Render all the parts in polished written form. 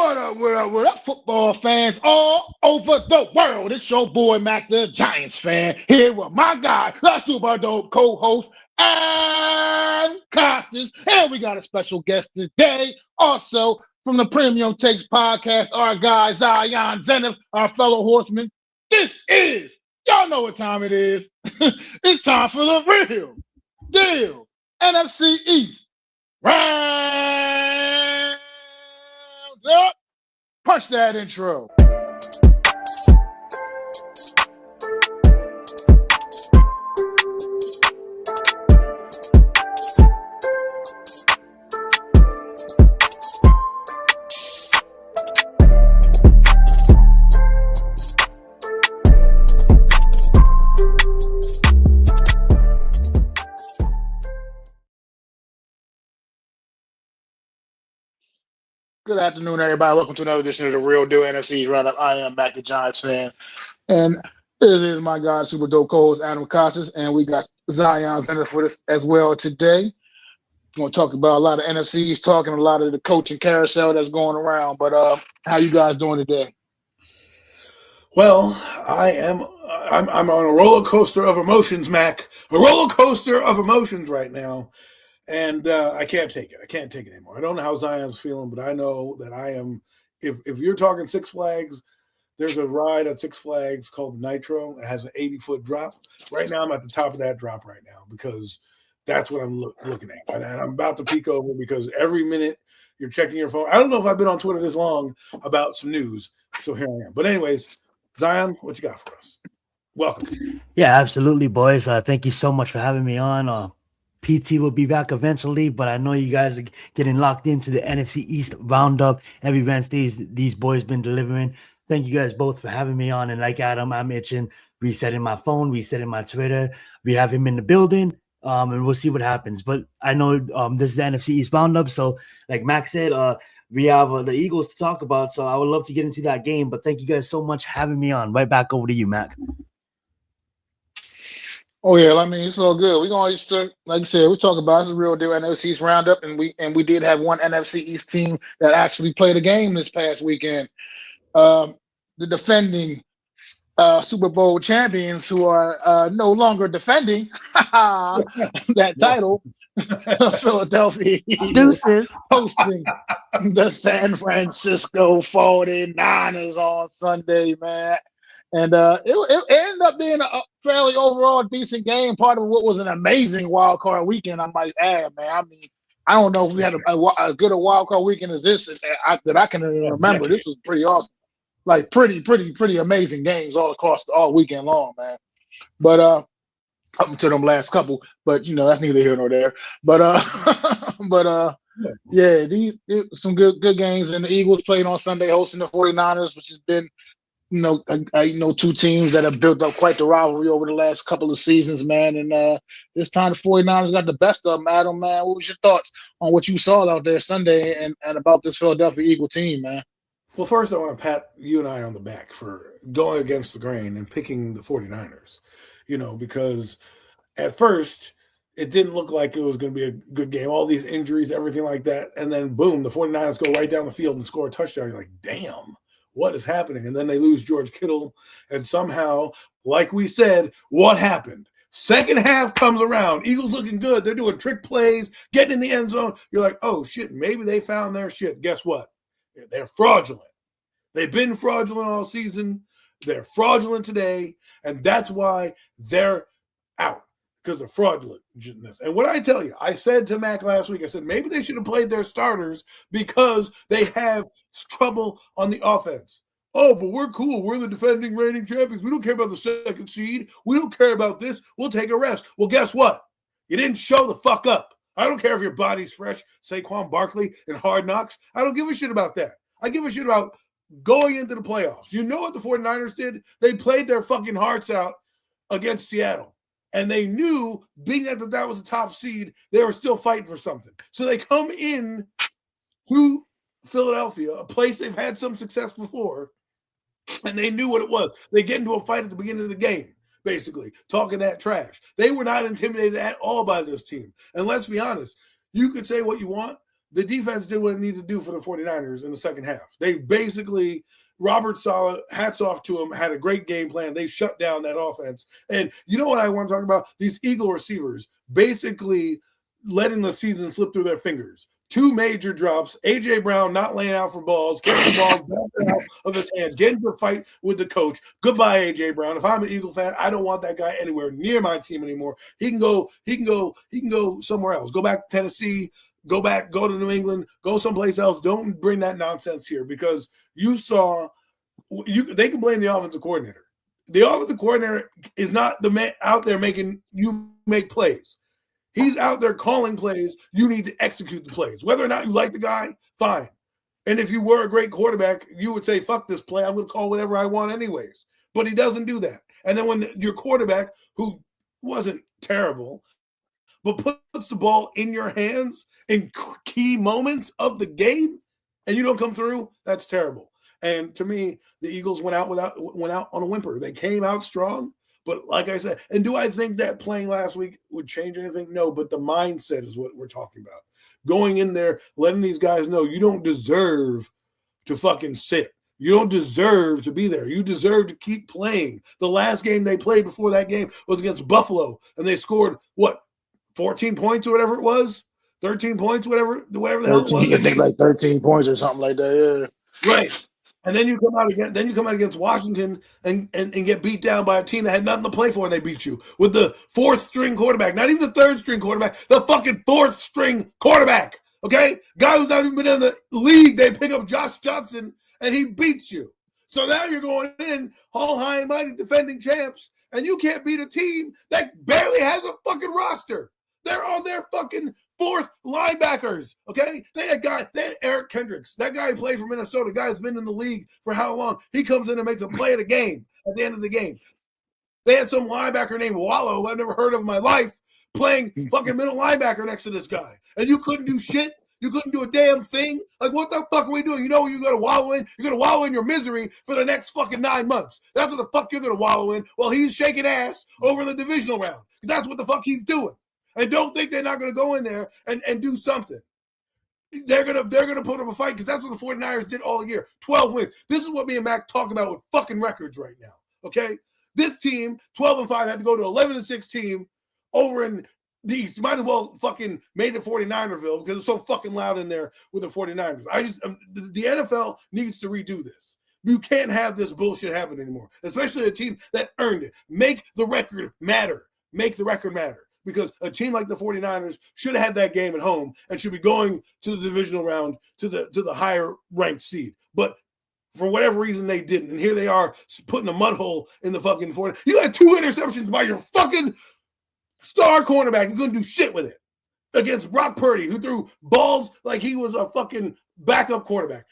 What up, football fans all over the world? It's your boy, Mac the Giants fan, here with my guy, the super dope co-host, and Costas. And we got a special guest today, also from the Premium Takes podcast, our guy, Zion Zenith, our fellow horseman. Y'all know what time it is. It's time for the real deal NFC East round up. Punch that intro. Good afternoon, everybody. Welcome to another edition of the Real Deal NFC Roundup. I am Mac the Giants fan, and it is my guy, super dope co-host Adam Costas, and we got Zion Zenith with us as well today. We're going to talk about a lot of NFCs, talking a lot of the coaching carousel that's going around. But how you guys doing today? Well, I'm on a roller coaster of emotions, Mac. A roller coaster of emotions right now. And I can't take it. I can't take it anymore. I don't know how Zion's feeling, but I know that I am. If you're talking Six Flags, there's a ride at Six Flags called the Nitro. It has an 80-foot drop. Right now, I'm at the top of that drop right now because that's what I'm looking at. And I'm about to peek over because every minute you're checking your phone. I don't know if I've been on Twitter this long about some news. So here I am. But anyways, Zion, what you got for us? Welcome. Yeah, absolutely, boys. Thank you so much for having me on. PT will be back eventually, but I know you guys are getting locked into the NFC East roundup every Wednesday. These boys been delivering. Thank you guys both for having me on. And like Adam, I'm itching, resetting my phone, resetting my Twitter. We have him in the building, and we'll see what happens. But I know this is the NFC East roundup, so like Max said, we have the Eagles to talk about. So I would love to get into that game. But thank you guys so much for having me on. Right back over to you, Mac. Oh yeah, I mean it's all good. We're gonna just like you said, we talk about this real deal NFC East roundup, and we did have one NFC East team that actually played a game this past weekend. The defending Super Bowl champions, who are no longer defending that title, Philadelphia Eagles, hosting the San Francisco 49ers on Sunday, man. And it ended up being a fairly overall decent game. Part of what was an amazing wild card weekend, I might add, man. I mean, I don't know if we had a good a wild card weekend as this that I can remember. This was pretty awesome, like pretty amazing games all weekend long, man. But up to them last couple, but that's neither here nor there. But yeah, these some good games, and the Eagles played on Sunday, hosting the 49ers, which has been. Two teams that have built up quite the rivalry over the last couple of seasons, man. And this time the 49ers got the best of them, Adam, man. What was your thoughts on what you saw out there Sunday and about this Philadelphia Eagle team, man? Well, first I want to pat you and I on the back for going against the grain and picking the 49ers, because at first it didn't look like it was going to be a good game. All these injuries, everything like that. And then, boom, the 49ers go right down the field and score a touchdown. You're like, damn. What is happening? And then they lose George Kittle. And somehow, like we said, what happened? Second half comes around. Eagles looking good. They're doing trick plays, getting in the end zone. You're like, oh, shit, maybe they found their shit. Guess what? They're fraudulent. They've been fraudulent all season. They're fraudulent today. And that's why they're out, because of fraudulentness. And what I tell you, I said to Mac last week, I said, maybe they should have played their starters because they have trouble on the offense. Oh, but we're cool. We're the defending reigning champions. We don't care about the second seed. We don't care about this. We'll take a rest. Well, guess what? You didn't show the fuck up. I don't care if your body's fresh, Saquon Barkley and Hard Knocks. I don't give a shit about that. I give a shit about going into the playoffs. You know what the 49ers did? They played their fucking hearts out against Seattle. And they knew, being that was the top seed, they were still fighting for something. So they come in to Philadelphia, a place they've had some success before, and they knew what it was. They get into a fight at the beginning of the game, basically, talking that trash. They were not intimidated at all by this team. And let's be honest, you could say what you want, the defense did what it needed to do for the 49ers in the second half. They basically, Robert Saleh, hats off to him, had a great game plan. They shut down that offense. And you know what I want to talk about? These Eagle receivers basically letting the season slip through their fingers. 2 major drops. A.J. Brown not laying out for balls, catching balls bouncing out of his hands, getting to a fight with the coach. Goodbye, A.J. Brown. If I'm an Eagle fan, I don't want that guy anywhere near my team anymore. He can go somewhere else. Go back to Tennessee. Go to New England. Go someplace else. Don't bring that nonsense here because you saw they can blame the offensive coordinator. The offensive coordinator is not the man out there making you make plays. He's out there calling plays. You need to execute the plays. Whether or not you like the guy, fine. And if you were a great quarterback, you would say, fuck this play. I'm going to call whatever I want anyways. But he doesn't do that. And then when your quarterback, who wasn't terrible, but puts the ball in your hands in key moments of the game and you don't come through, that's terrible. And to me, the Eagles went out on a whimper. They came out strong. But like I said, and do I think that playing last week would change anything? No, but the mindset is what we're talking about. Going in there, letting these guys know you don't deserve to fucking sit. You don't deserve to be there. You deserve to keep playing. The last game they played before that game was against Buffalo, and they scored, 14 points or whatever it was? 13 points, whatever the hell it was. I think like 13 points or something like that, yeah. Right. And then you come out against Washington and get beat down by a team that had nothing to play for, and they beat you with the 4th string quarterback, not even the 3rd string quarterback, the fucking 4th string quarterback. Okay, guy who's not even been in the league. They pick up Josh Johnson and he beats you. So now you're going in all high and mighty defending champs, and you can't beat a team that barely has a fucking roster. They're on their fucking 4th linebackers, okay? They had Eric Kendricks. That guy played for Minnesota. Guy has been in the league for how long? He comes in and makes a play of the game at the end of the game. They had some linebacker named Wallow, who I've never heard of in my life, playing fucking middle linebacker next to this guy. And you couldn't do shit? You couldn't do a damn thing? Like, what the fuck are we doing? You know you're going to wallow in? You're going to wallow in your misery for the next fucking 9 months. That's what the fuck you're going to wallow in while he's shaking ass over the divisional round. That's what the fuck he's doing. And don't think they're not going to go in there and do something. They're gonna put up a fight because that's what the 49ers did all year. 12 wins. This is what me and Mac talk about with fucking records right now. Okay? This team, 12-5, had to go to 11-6 team over in the East. Might as well fucking made it 49erville because it's so fucking loud in there with the 49ers. The NFL needs to redo this. You can't have this bullshit happen anymore, especially a team that earned it. Make the record matter. Make the record matter. Because a team like the 49ers should have had that game at home and should be going to the divisional round to the higher ranked seed. But for whatever reason, they didn't. And here they are putting a mud hole in the fucking 49ers. You had 2 interceptions by your fucking star cornerback. You couldn't do shit with it. Against Brock Purdy, who threw balls like he was a fucking backup quarterback.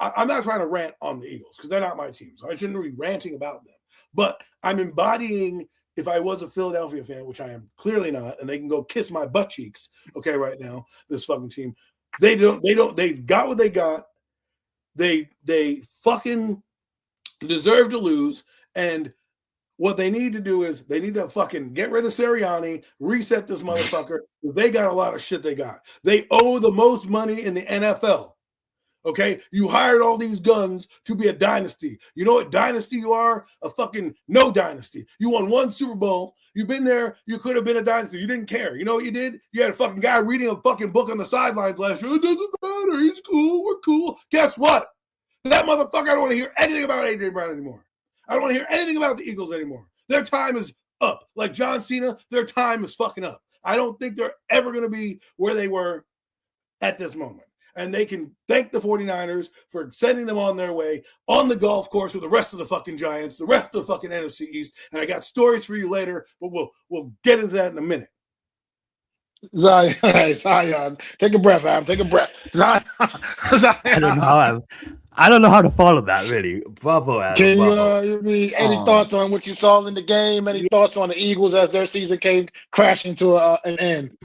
I'm not trying to rant on the Eagles because they're not my team. So I shouldn't be ranting about them. But I'm embodying, if I was a Philadelphia fan, which I am clearly not, and they can go kiss my butt cheeks, okay, right now, this fucking team, they got what they got. They fucking deserve to lose. And what they need to do is they need to fucking get rid of Sirianni, reset this motherfucker, because they got a lot of shit they got. They owe the most money in the NFL. Okay, you hired all these guns to be a dynasty. You know what dynasty you are? A fucking no dynasty. You won 1 Super Bowl. You've been there. You could have been a dynasty. You didn't care. You know what you did? You had a fucking guy reading a fucking book on the sidelines last year. It doesn't matter. He's cool. We're cool. Guess what? That motherfucker, I don't want to hear anything about A.J. Brown anymore. I don't want to hear anything about the Eagles anymore. Their time is up. Like John Cena, their time is fucking up. I don't think they're ever going to be where they were at this moment. And they can thank the 49ers for sending them on their way on the golf course with the rest of the fucking Giants, the rest of the fucking NFC East. And I got stories for you later, but we'll get into that in a minute. Zion, take a breath, Adam. Take a breath. Zion. I don't know how to follow that, really. Bravo, Adam. Can you any thoughts on what you saw in the game? Any thoughts on the Eagles as their season came crashing to an end?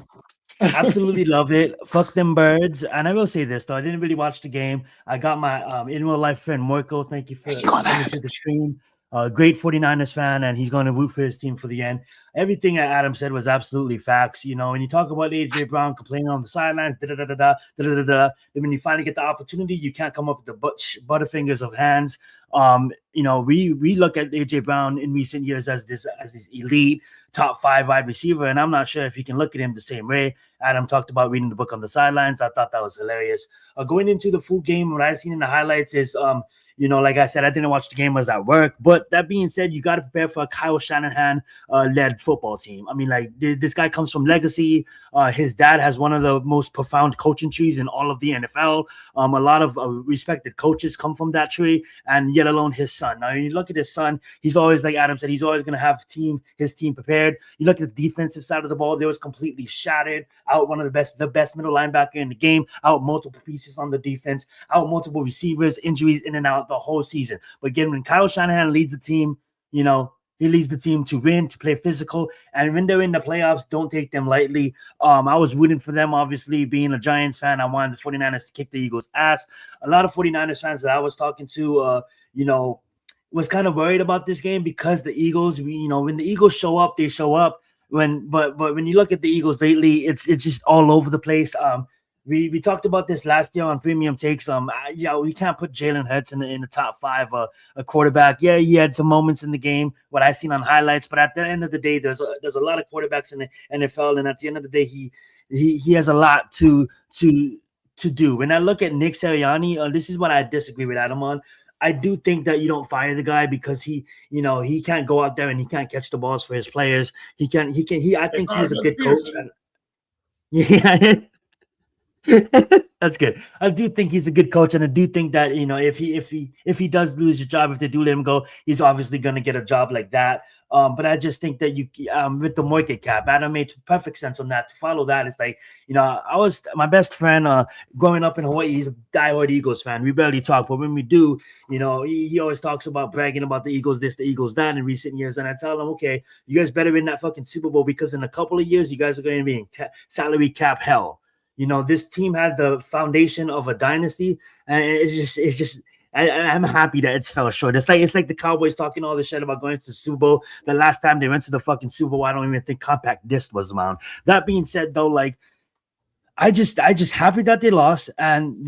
Absolutely love it. Fuck them birds. And I will say this though, I didn't really watch the game. I got my in real life friend Morco. Thank you for coming to the stream. Great 49ers fan, and he's going to root for his team for the end. everything that Adam said was absolutely facts. You know, when you talk about AJ Brown complaining on the sidelines, then when you finally get the opportunity, you can't come up with the butterfingers of hands. You know, we look at AJ Brown in recent years as this elite top 5 wide receiver, and I'm not sure if you can look at him the same way. Adam talked about reading the book on the sidelines. I thought that was hilarious. Going into the full game, what I've seen in the highlights is you know, like I said, I didn't watch the game. I was at work. But that being said, you got to prepare for a Kyle Shanahan led football team. I mean, like, this guy comes from legacy. His dad has one of the most profound coaching trees in all of the NFL. A lot of respected coaches come from that tree, and yet alone his son. Now, you look at his son, he's always, like Adam said, he's always going to have his team prepared. You look at the defensive side of the ball, they was completely shattered, out one of the best middle linebacker in the game, out multiple pieces on the defense, out multiple receivers, injuries in and out the whole season. But again, when Kyle Shanahan leads the team, you know, he leads the team to win, to play physical, and when they're in the playoffs, don't take them lightly. I was rooting for them, obviously, being a Giants fan. I wanted the 49ers to kick the Eagles' ass. A lot of 49ers fans that I was talking to, you know, was kind of worried about this game because the Eagles, you know, when the Eagles show up, they show up. But when you look at the Eagles lately, it's just all over the place. We talked about this last year on Premium Takes. Yeah, we can't put Jalen Hurts in the top 5 a quarterback. Yeah, he had some moments in the game, what I seen on highlights, but at the end of the day, there's a lot of quarterbacks in the NFL, and at the end of the day, he has a lot to do. When I look at Nick Sirianni, this is what I disagree with Adam on. I do think that you don't fire the guy because he can't go out there and he can't catch the balls for his players. I think he's a good coach. Yeah. That's good. I do think he's a good coach, and I do think that, you know, if he does lose his job, if they do let him go, he's obviously going to get a job like that. But I just think that with the market cap, Adam made perfect sense on that. To follow that, it's like, you know, my best friend growing up in Hawaii, he's a diehard Eagles fan. We barely talk, but when we do, you know, he always talks about bragging about the Eagles this, the Eagles that in recent years. And I tell him, okay, you guys better win that fucking Super Bowl, because in a couple of years, you guys are going to be in salary cap hell. You know, this team had the foundation of a dynasty, and it's just. I'm happy that it's fell short. It's like the Cowboys talking all this shit about going to the Super Bowl. The last time they went to the fucking Super Bowl, I don't even think compact disc was around. That being said, though, like, I just happy that they lost, and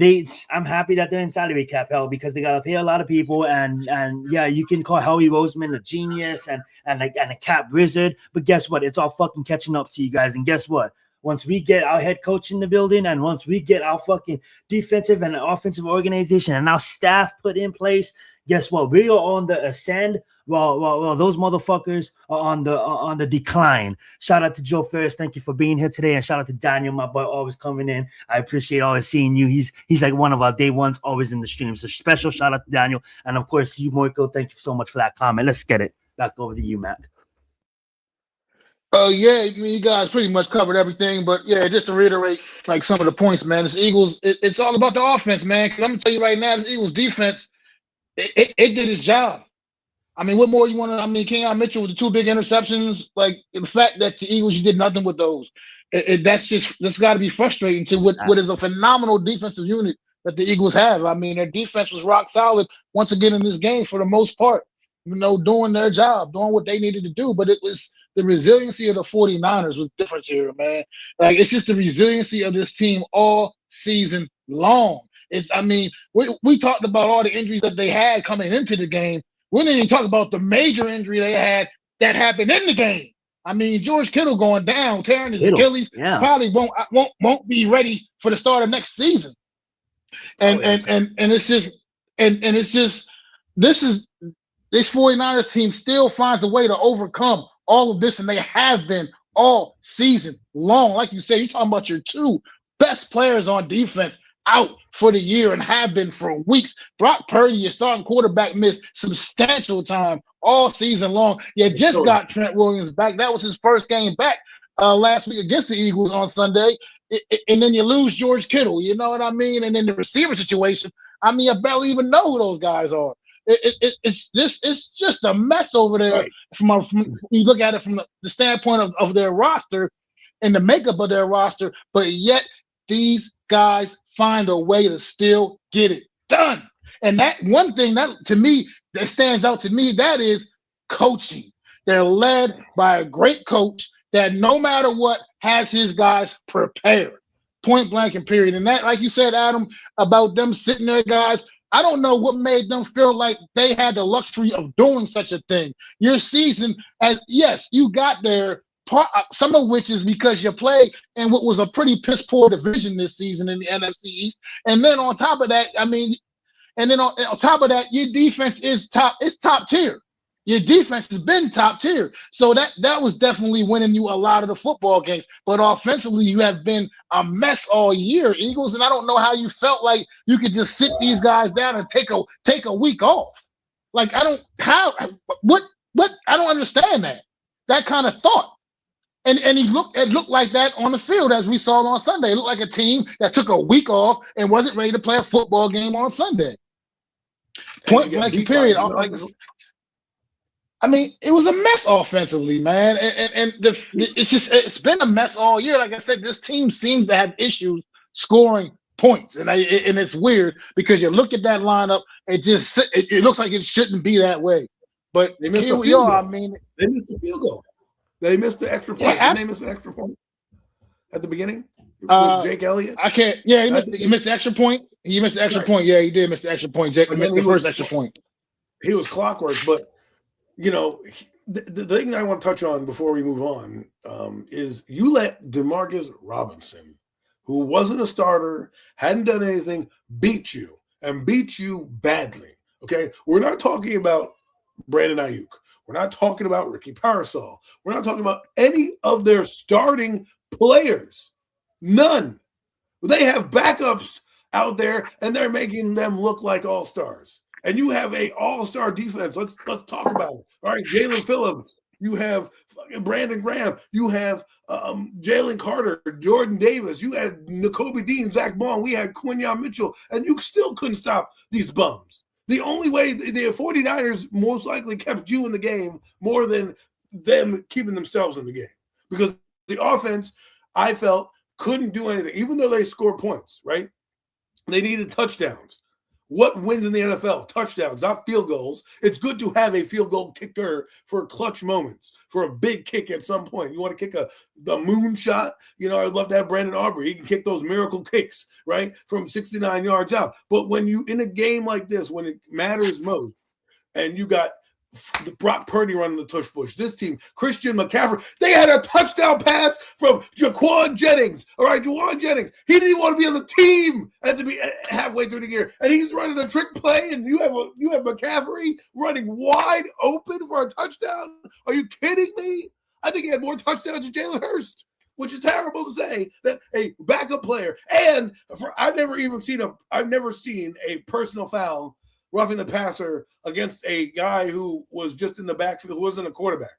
I'm happy that they're in salary cap hell, because they gotta pay a lot of people, and yeah, you can call Howie Roseman a genius and a cap wizard, but guess what? It's all fucking catching up to you guys, and guess what? Once we get our head coach in the building, and once we get our fucking defensive and offensive organization and our staff put in place, guess what? We are on the ascend. Well, those motherfuckers are on the decline. Shout out to Joe Ferris. Thank you for being here today, and shout out to Daniel, my boy, always coming in. I appreciate always seeing you. He's like one of our day ones, always in the stream. So special shout out to Daniel, and of course you, Moiko. Thank you so much for that comment. Let's get it back over to you, Matt. Yeah, I mean, you guys pretty much covered everything, but yeah, just to reiterate, like, some of the points, man. This Eagles, it's all about the offense, man. Because I'm gonna tell you right now, this Eagles defense, it did its job. I mean, what more you want to? I mean, Kenyon Mitchell with the 2 big interceptions, like, the fact that the Eagles, you did nothing with those. That's got to be frustrating to what is a phenomenal defensive unit that the Eagles have. I mean, their defense was rock solid once again in this game for the most part. You know, doing their job, doing what they needed to do, but it was the resiliency of the 49ers was different here, man. Like, it's just the resiliency of this team all season long. I mean, we talked about all the injuries that they had coming into the game. We didn't even talk about the major injury they had that happened in the game. I mean, George Kittle going down, tearing his Achilles, probably won't be ready for the start of next season. And it's just this 49ers team still finds a way to overcome all of this, and they have been all season long. Like you said, you're talking about your 2 best players on defense out for the year and have been for weeks. Brock Purdy, your starting quarterback, missed substantial time all season long. You just got Trent Williams back. That was his first game back last week against the Eagles on Sunday. And then you lose George Kittle, you know what I mean? And then the receiver situation, I mean, I barely even know who those guys are. It's just a mess over there. Right. From you look at it from the standpoint of their roster and the makeup of their roster, but yet these guys find a way to still get it done. And that one thing that to me that stands out to me, that is coaching. They're led by a great coach that no matter what has his guys prepared, point blank and period. And that, like you said, Adam, about them sitting there, guys, I don't know what made them feel like they had the luxury of doing such a thing. Your season, as yes, you got there. Some of which is because you played in what was a pretty piss poor division this season in the NFC East, and then on top of that, I mean, and then on top of that, your defense is top. It's top tier. Your defense has been top tier, so that was definitely winning you a lot of the football games. But offensively, you have been a mess all year, Eagles, and I don't know how you felt like you could just sit these guys down and take a week off. Like I don't what I don't understand that kind of thought. And it looked like that on the field as we saw on Sunday. It looked like a team that took a week off and wasn't ready to play a football game on Sunday. Point blank period. I mean, it was a mess offensively, man. It's been a mess all year. Like I said, this team seems to have issues scoring points, and it's weird because you look at that lineup, it looks like it shouldn't be that way. But here we are. I mean, they missed the field goal. They missed the extra point. Didn't they miss an extra point at the beginning with Jake Elliott? I can't. Yeah, he missed the extra point. He missed the extra point. Yeah, he did miss the extra point. Jake missed the first extra point. He was clockwork, but the thing I want to touch on before we move on is you let Demarcus Robinson, who wasn't a starter, hadn't done anything, beat you badly. Okay, we're not talking about Brandon Ayuk. We're not talking about Ricky Parasol. We're not talking about any of their starting players. None. They have backups out there, and they're making them look like all-stars. And you have a all-star defense. Let's talk about it. All right, Jalen Phillips. You have Brandon Graham. You have Jalen Carter, Jordan Davis. You had Nakobe Dean, Zach Bond. We had Quinyon Mitchell. And you still couldn't stop these bums. The only way the 49ers most likely kept you in the game more than them keeping themselves in the game. Because the offense, I felt, couldn't do anything. Even though they scored points, right? They needed touchdowns. What wins in the NFL? Touchdowns, not field goals. It's good to have a field goal kicker for clutch moments, for a big kick at some point. You want to kick the moon shot? I'd love to have Brandon Aubrey. He can kick those miracle kicks, right, from 69 yards out. But when you, in a game like this, when it matters most, and you got the Brock Purdy running the tush push. This team, Christian McCaffrey, they had a touchdown pass from Jaquan Jennings. All right, Jaquan Jennings. He didn't want to be on the team at the halfway through the year, and he's running a trick play, and you have McCaffrey running wide open for a touchdown. Are you kidding me? I think he had more touchdowns than Jalen Hurst, which is terrible to say that a backup player. And I've never seen a personal foul roughing the passer against a guy who was just in the backfield, who wasn't a quarterback.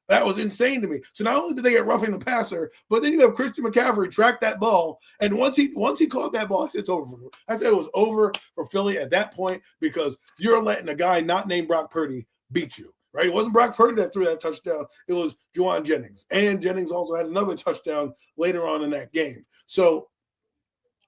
That was insane to me. So not only did they get roughing the passer, but then you have Christian McCaffrey track that ball. And once he caught that ball, I said it's over. I said it was over for Philly at that point because you're letting a guy not named Brock Purdy beat you, right? It wasn't Brock Purdy that threw that touchdown. It was Jaquan Jennings. And Jennings also had another touchdown later on in that game. So,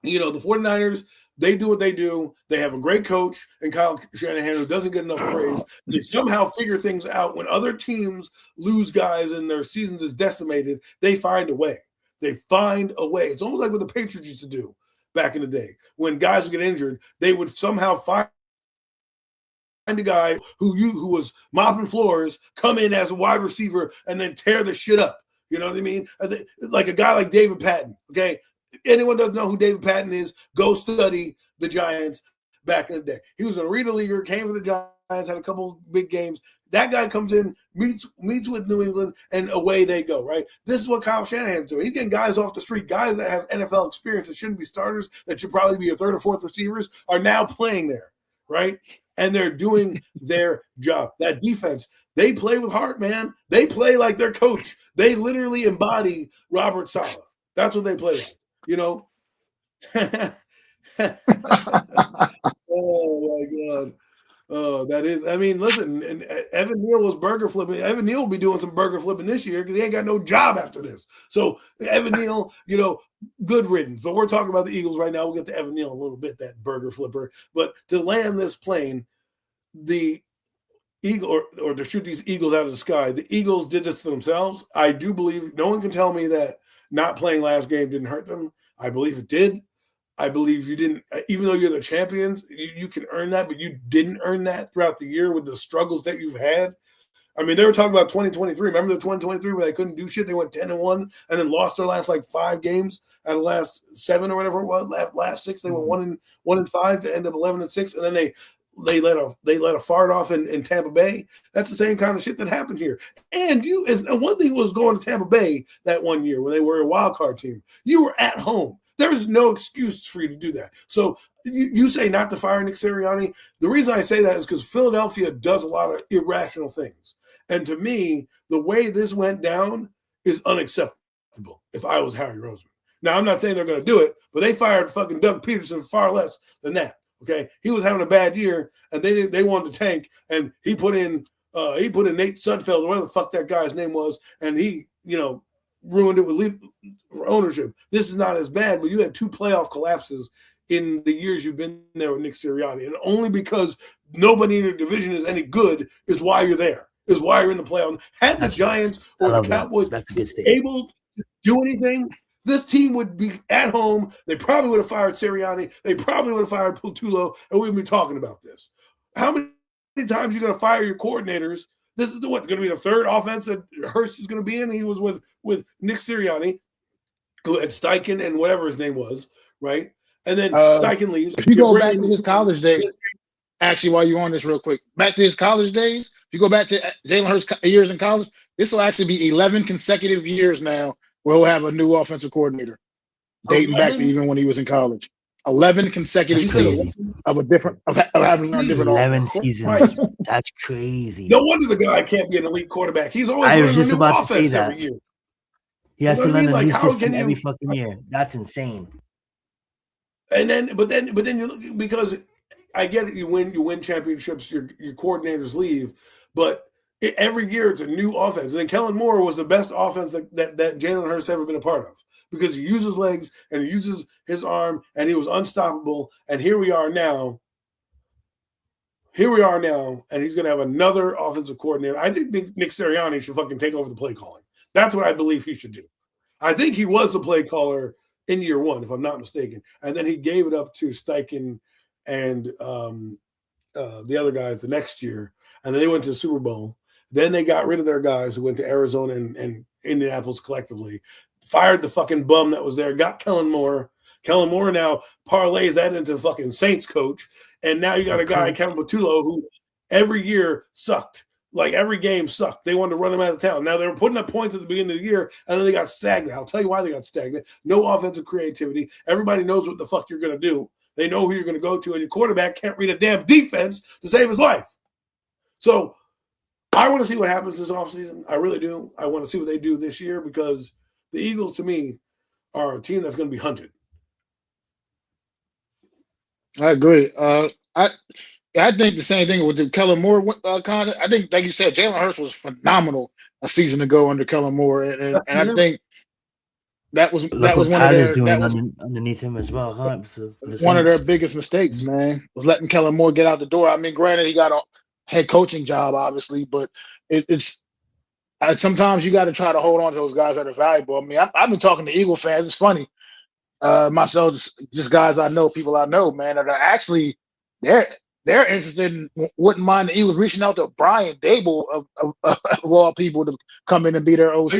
the 49ers, they do what they do. They have a great coach in Kyle Shanahan who doesn't get enough praise. They somehow figure things out. When other teams lose guys and their seasons is decimated, they find a way. They find a way. It's almost like what the Patriots used to do back in the day. When guys would get injured, they would somehow find a guy who was mopping floors, come in as a wide receiver, and then tear the shit up. You know what I mean? Like a guy like David Patton, okay? Anyone doesn't know who David Patton is, go study the Giants back in the day. He was an arena leaguer, came for the Giants, had a couple big games. That guy comes in, meets with New England, and away they go, right? This is what Kyle Shanahan's doing. He's getting guys off the street, guys that have NFL experience that shouldn't be starters, that should probably be your third or fourth receivers, are now playing there, right? And they're doing their job. That defense, they play with heart, man. They play like their coach. They literally embody Robert Saleh. That's what they play like. Oh my God. Oh, that is, listen, and Evan Neal was burger flipping. Evan Neal will be doing some burger flipping this year because he ain't got no job after this. So Evan Neal, good riddance. But we're talking about the Eagles right now. We'll get to Evan Neal a little bit, that burger flipper. But to land this plane, the eagle or to shoot these eagles out of the sky. The Eagles did this to themselves. I do believe no one can tell me that not playing last game didn't hurt them. I believe it did. I believe you didn't, even though you're the champions, you can earn that, but you didn't earn that throughout the year with the struggles that you've had. I mean, they were talking about 2023. Remember the 2023 where they couldn't do shit? They went 10-1 and then lost their last like 5 games out of the last 7 or whatever it was. Last 6, they went 1-5 to end up 11-6, and then they let a fart off in Tampa Bay. That's the same kind of shit that happened here. And one thing was going to Tampa Bay that one year when they were a wild card team. You were at home. There is no excuse for you to do that. So you say not to fire Nick Sirianni. The reason I say that is because Philadelphia does a lot of irrational things. And to me, the way this went down is unacceptable if I was Harry Roseman. Now, I'm not saying they're going to do it, but they fired fucking Doug Peterson far less than that. Okay, he was having a bad year, and they wanted to tank, and he put in Nate Sudfeld, whatever the fuck that guy's name was, and he ruined it with ownership. This is not as bad, but you had 2 playoff collapses in the years you've been there with Nick Sirianni, and only because nobody in your division is any good is why you're there, is why you're in the playoff. Had the Giants or the Cowboys been able to do anything, this team would be at home. They probably would have fired Sirianni. They probably would have fired Pultulo, and we'd be talking about this. How many times are you going to fire your coordinators? This is going to be the 3rd offense that Hurst is going to be in. He was with Nick Sirianni, who had Steichen and whatever his name was, right? And then Steichen leaves. If you go back to his college days, actually, while you're on this real quick, back to his college days, if you go back to Jalen Hurst's years in college, this will actually be 11 consecutive years now where he'll have a new offensive coordinator, dating back to even when he was in college. 11 consecutive seasons of having a different 11 seasons. That's crazy. No wonder the guy can't be an elite quarterback. He's always I was just about to say offense that. every year. He has to learn a new system every fucking year. That's insane. And then, but then you look, because I get it. You win championships. Your coordinators leave, but every year it's a new offense. And then Kellen Moore was the best offense that Jalen Hurts ever been a part of, because he uses legs and he uses his arm and he was unstoppable. And here we are now. And he's going to have another offensive coordinator. I think Nick Sirianni should fucking take over the play calling. That's what I believe he should do. I think he was the play caller in year 1, if I'm not mistaken. And then he gave it up to Steichen and the other guys the next year. And then they went to the Super Bowl. Then they got rid of their guys who went to Arizona and Indianapolis collectively, fired the fucking bum that was there, got Kellen Moore. Kellen Moore now parlays that into fucking Saints coach. And now you got a guy, Kevin Patulo, who every year sucked. Like every game sucked. They wanted to run him out of town. Now they were putting up points at the beginning of the year, and then they got stagnant. I'll tell you why they got stagnant. No offensive creativity. Everybody knows what the fuck you're going to do. They know who you're going to go to, and your quarterback can't read a damn defense to save his life. So I want to see what happens this offseason. I really do. I want to see what they do this year, because the Eagles, to me, are a team that's going to be hunted. I agree. I think the same thing with the Kellen Moore content. I think, like you said, Jalen Hurts was phenomenal a season ago under Kellen Moore, and I think that was one of their underneath him as well, huh? One of their biggest mistakes, man, was letting Kellen Moore get out the door. I mean, granted, he got a head coaching job, obviously, but sometimes you got to try to hold on to those guys that are valuable. I mean, I've been talking to Eagle fans. It's funny, myself, just guys I know, people I know, man, that are actually they're interested in, wouldn't mind the Eagles reaching out to Brian Dable of all people to come in and be their OC.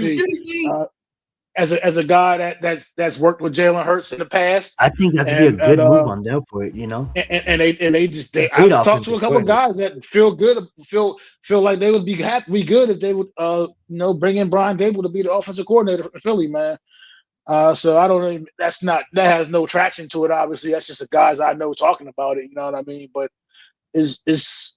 As a guy that's worked with Jalen Hurts in the past. I think that would be a good move on their part, And I've talked to a couple of guys that feel like they would be good if they would bring in Brian Dable to be the offensive coordinator for Philly, man. So I don't know. That has no traction to it. Obviously, that's just the guys I know talking about it. You know what I mean? But I was just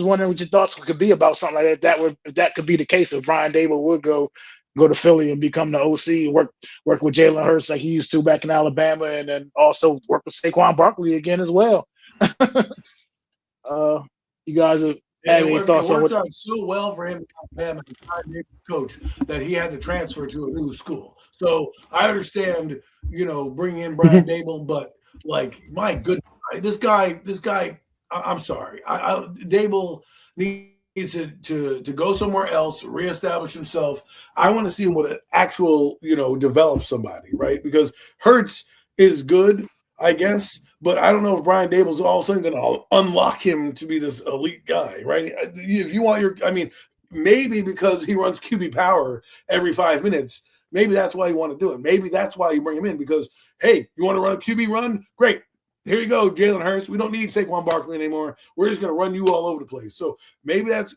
wondering what your thoughts could be about something like that. If that could be the case, if Brian Dable would go to Philly and become the OC, work with Jalen Hurts like he used to back in Alabama, and then also work with Saquon Barkley again as well. You guys have any thoughts on what? It worked out so well for him in Alabama, the coach, that he had to transfer to a new school. So I understand, bringing in Brian Dable, but like, my goodness, this guy, I'm sorry. Dable needs to go somewhere else, reestablish himself. I want to see him with an actual, develop somebody, right? Because Hurts is good, I guess, but I don't know if Brian Dable's all of a sudden going to unlock him to be this elite guy, right? If you want maybe because he runs QB power every 5 minutes, maybe that's why you want to do it. Maybe that's why you bring him in because, hey, you want to run a QB run? Great. Here you go, Jalen Hurts. We don't need Saquon Barkley anymore. We're just going to run you all over the place. So maybe that's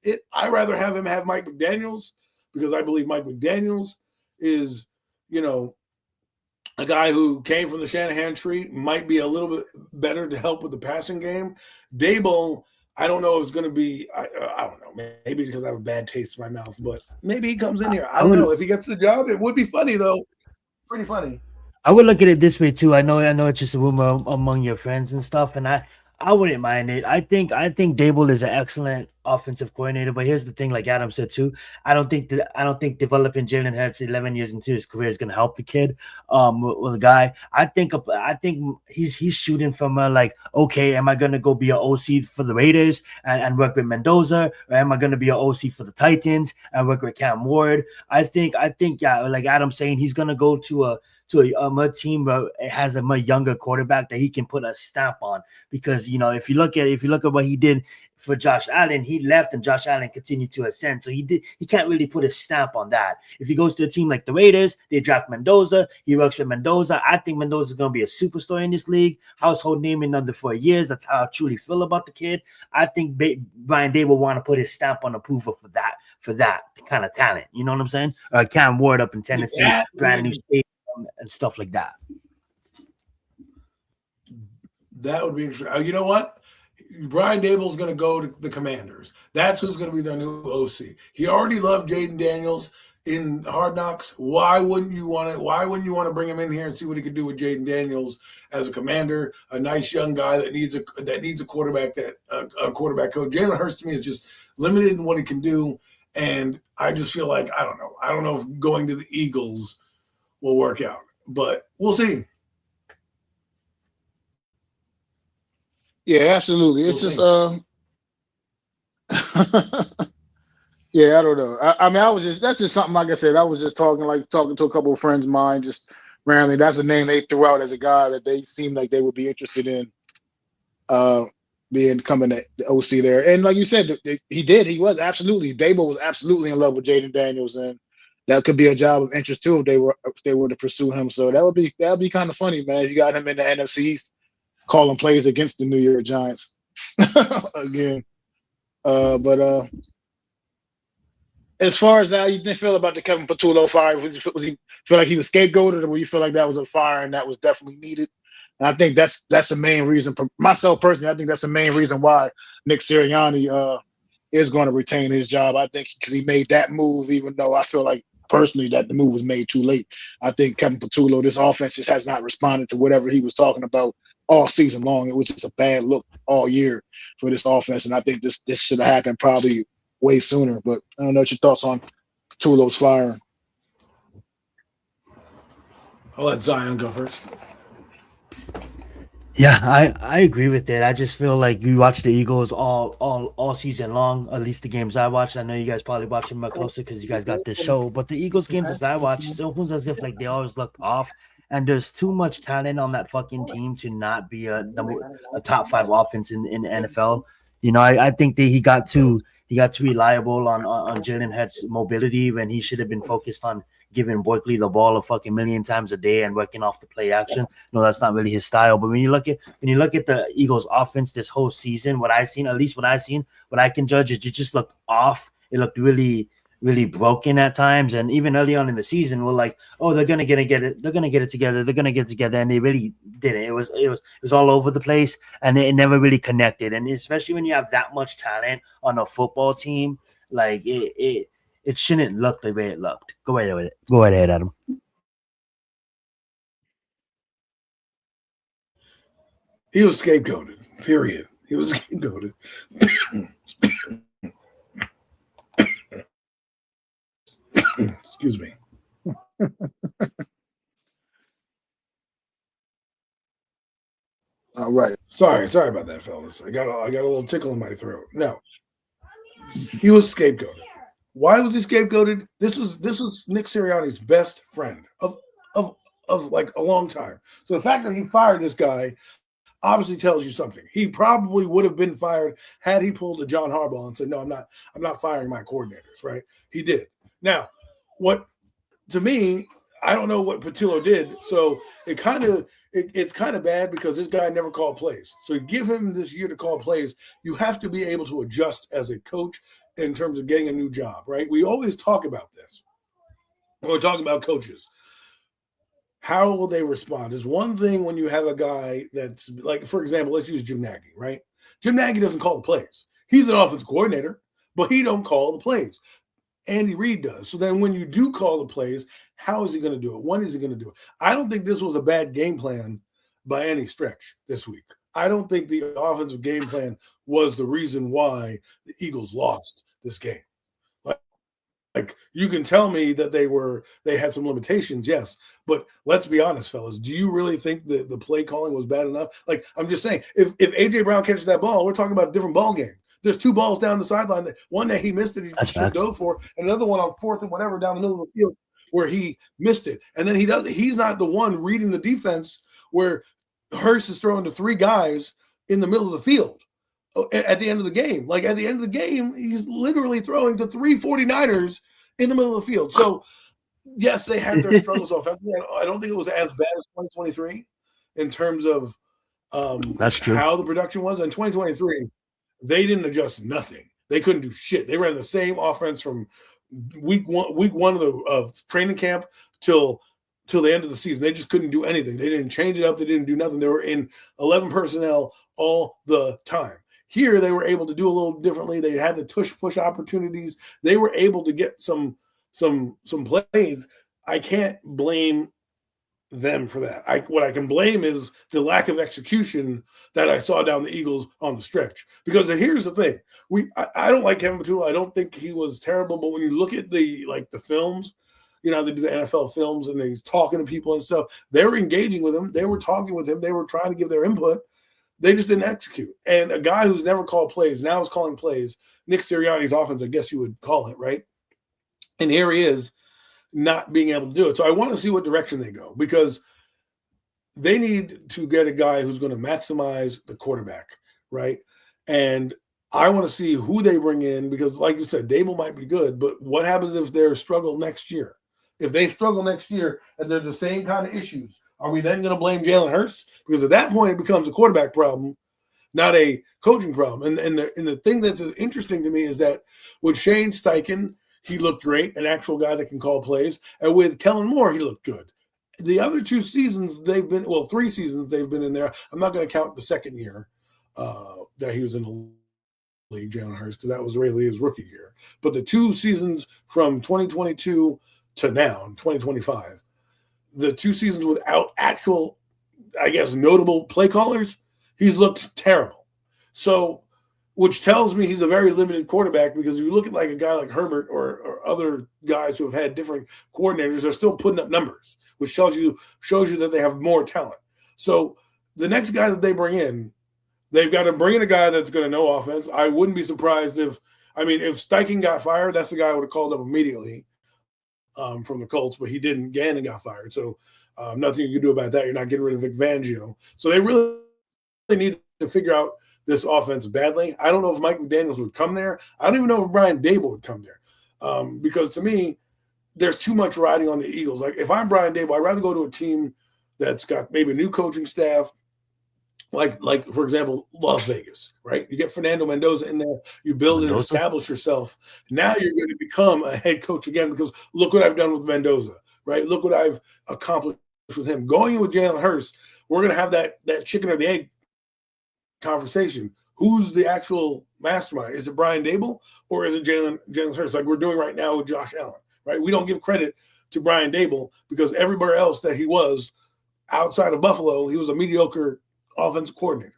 it. I'd rather have him have Mike McDaniels because I believe Mike McDaniels is, a guy who came from the Shanahan tree, might be a little bit better to help with the passing game. Dable, I don't know if it's going to be, I don't know, maybe because I have a bad taste in my mouth, but maybe he comes in here. I don't know. If he gets the job, it would be funny, though. Pretty funny. I would look at it this way too. I know it's just a rumor among your friends and stuff, and I wouldn't mind it. I think Dable is an excellent offensive coordinator, but here's the thing, like Adam said too, I don't think developing Jalen Hurts 11 years into his career is going to help the kid. With a guy, I think he's shooting from like, okay, am I going to go be an OC for the Raiders and work with Mendoza, or am I going to be an OC for the Titans and work with Cam Ward? I think yeah, like Adam's saying, he's going to go to a team where it has a much younger quarterback that he can put a stamp on. Because if you look at what he did for Josh Allen, he left and Josh Allen continued to ascend. So he can't really put a stamp on that. If he goes to a team like the Raiders, they draft Mendoza. He works with Mendoza. I think Mendoza is going to be a superstar in this league. Household name in under 4 years. That's how I truly feel about the kid. I think Brian Day will want to put his stamp on approval for that kind of talent. You know what I'm saying? Cam Ward up in Tennessee, brand new state and stuff like that. That would be interesting. You know what? Brian Dable's going to go to the Commanders. That's who's going to be their new OC. He already loved Jaden Daniels in Hard Knocks. Why wouldn't you want to bring him in here and see what he could do with Jaden Daniels as a commander, a nice young guy that needs a quarterback a quarterback coach. Jalen Hurts to me is just limited in what he can do, and I just feel like I don't know if going to the Eagles will work out, but we'll see. Yeah, absolutely. It's just yeah, I don't know. I mean, that's just something, like I said, I was just talking to a couple of friends of mine, just randomly. That's a name they threw out as a guy that they seemed like they would be interested in coming the OC there. And like you said, he was absolutely, Dable was absolutely in love with Jaden Daniels, and that could be a job of interest too if they were to pursue him. So that'd be kind of funny, man. You got him in the NFC East calling plays against the New York Giants again. But as far as how you didn't feel about the Kevin Patullo fire, was he feel like he was scapegoated, or you feel like that was a fire and that was definitely needed? And I think that's the main reason. For myself personally, I think that's the main reason why Nick Sirianni is going to retain his job. I think because he made that move, even though I feel like personally that the move was made too late. I think Kevin Patullo, this offense just has not responded to whatever he was talking about all season long. It was just a bad look all year for this offense, and I think this should have happened probably way sooner. But I don't know what your thoughts on Patullo's firing. I'll let Zion go first. Yeah, I agree with that. I just feel like we watch the Eagles all season long. At least the games I watched. I know you guys probably watch them much closer because you guys got this show. But the Eagles games as I watch, it's almost as if like they always looked off. And there's too much talent on that fucking team to not be a top 5 offense in the NFL. I think that he got too reliable on Jalen Hurts' mobility when he should have been focused on giving Barkley the ball a fucking million times a day and working off the play action. No, that's not really his style. But when you look at the Eagles offense this whole season, what I can judge is it just looked off. It looked really, really broken at times. And even early on in the season, we're like, oh, they're gonna get it. They're gonna get it together. They're gonna get it together, and they really didn't. It was all over the place, and it never really connected. And especially when you have that much talent on a football team, like it shouldn't look the way it looked. Go ahead with it. Go ahead, Adam. He was scapegoated. Period. He was scapegoated. Excuse me. All right. Sorry about that, fellas. I got a little tickle in my throat. No, he was scapegoated. Why was he scapegoated? This was Nick Sirianni's best friend of like a long time. So the fact that he fired this guy obviously tells you something. He probably would have been fired had he pulled a John Harbaugh and said, "No, I'm not firing my coordinators." Right? He did. Now, what to me, I don't know what Patillo did, so it's kind of bad because this guy never called plays. So you give him this year to call plays. You have to be able to adjust as a coach in terms of getting a new job, right? We always talk about this when we're talking about coaches. How will they respond? Is one thing when you have a guy that's like, for example, let's use Jim Nagy, right? Jim Nagy doesn't call the plays. He's an offensive coordinator, but he don't call the plays. Andy Reid does. So then when you do call the plays, how is he going to do it? When is he going to do it? I don't think this was a bad game plan by any stretch this week. I don't think the offensive game plan was the reason why the Eagles lost this game. Like you can tell me that they had some limitations, yes. But let's be honest, fellas. Do you really think that the play calling was bad enough? Like I'm just saying, if AJ Brown catches that ball, we're talking about a different ball game. There's two balls down the sideline. One that he missed it, he should go for, and another one on fourth and whatever down the middle of the field where he missed it. And then he's not the one reading the defense where Hurst is throwing to three guys in the middle of the field at the end of the game. Like at the end of the game, he's literally throwing to 49ers in the middle of the field. So yes, they had their struggles offensively. I don't think it was as bad as 2023 in terms of that's true. How the production was. In 2023, they didn't adjust nothing. They couldn't do shit. They ran the same offense from week one of training camp till the end of the season. They just couldn't do anything. They didn't change it up. They didn't do nothing. They were in 11 personnel all the time. Here, they were able to do a little differently. They had the push opportunities. They were able to get some plays. I can't blame them for that. What I can blame is the lack of execution that I saw down the Eagles on the stretch. Because here's the thing: I don't like Kevin Patillo. I don't think he was terrible. But when you look at the films, they do the NFL films and he's talking to people and stuff. They were engaging with him. They were talking with him. They were trying to give their input. They just didn't execute. And a guy who's never called plays now is calling plays. Nick Sirianni's offense, I guess you would call it, right? And here he is not being able to do it. So I want to see what direction they go because they need to get a guy who's going to maximize the quarterback, right? And I want to see who they bring in because, like you said, Dable might be good, but what happens if they struggle next year? If they struggle next year and there's the same kind of issues, are we then going to blame Jalen Hurts? Because at that point, it becomes a quarterback problem, not a coaching problem. And the thing that's interesting to me is that with Shane Steichen, he looked great, an actual guy that can call plays. And with Kellen Moore, he looked good. The other 2 seasons, 3 seasons they've been in there. I'm not going to count the second year that he was in the league, Jalen Hurts, because that was really his rookie year. But the 2 seasons from 2022 to now, 2025, the 2 seasons without actual, I guess, notable play callers, he's looked terrible. So, which tells me he's a very limited quarterback because if you look at like a guy like Herbert or other guys who have had different coordinators, they're still putting up numbers, which shows you that they have more talent. So the next guy that they bring in, they've got to bring in a guy that's going to know offense. I wouldn't be surprised if Steichen got fired, that's the guy I would have called up immediately from the Colts, but he didn't. Gannon got fired. So nothing you can do about that. You're not getting rid of Vic Fangio. So they really need to figure out this offense badly. I don't know if Mike McDaniels would come there. I don't even know if Brian Dable would come there because to me, there's too much riding on the Eagles. Like if I'm Brian Dable, I'd rather go to a team that's got maybe a new coaching staff, like for example, Las Vegas, right? You get Fernando Mendoza in there, you build and establish yourself. Now you're going to become a head coach again because look what I've done with Mendoza, right? Look what I've accomplished with him. Going in with Jalen Hurts, we're going to have that chicken or the egg conversation. Who's the actual mastermind? Is it Brian Dable or is it Jalen Hurts? Like we're doing right now with Josh Allen, right? We don't give credit to Brian Dable because everywhere else that he was outside of Buffalo, he was a mediocre offensive coordinator,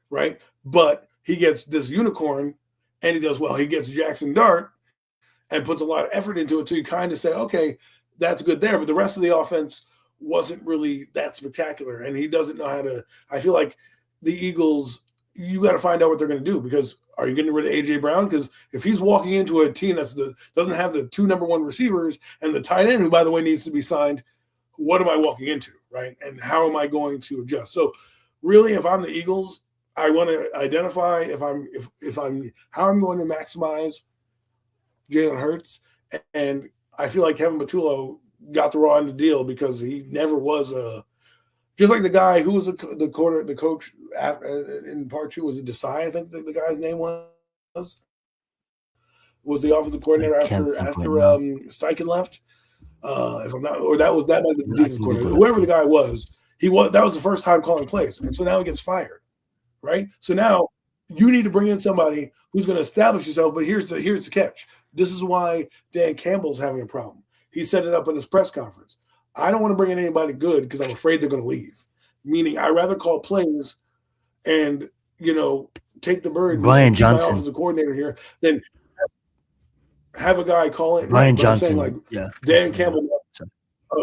right? But he gets this unicorn and he does well. He gets Jackson Dart and puts a lot of effort into it. So you kind of say, okay, that's good there. But the rest of the offense wasn't really that spectacular. And he doesn't know how to, I feel like the Eagles, you got to find out what they're going to do, because are you getting rid of A.J. Brown? Because if he's walking into a team doesn't have the 2 number 1 receivers and the tight end, who, by the way, needs to be signed, what am I walking into, right? And how am I going to adjust? So really, if I'm the Eagles, I want to identify how I'm going to maximize Jalen Hurts. And I feel like Kevin Patullo got the raw end of the deal, because he never was just like the guy who was the coach in part 2 was it Desai, I think the guy's name was the offensive coordinator after Steichen left. If I'm not, or that might have been the defensive coordinator. Whoever the guy was, that was the first time calling plays, and so now he gets fired, right? So now you need to bring in somebody who's going to establish yourself. But here's the catch. This is why Dan Campbell's having a problem. He set it up in his press conference. I don't want to bring in anybody good because I'm afraid they're going to leave. Meaning, I'd rather call plays and take the bird. Brian Johnson, my offensive coordinator here, than have a guy call it. Brian Johnson, Dan Campbell.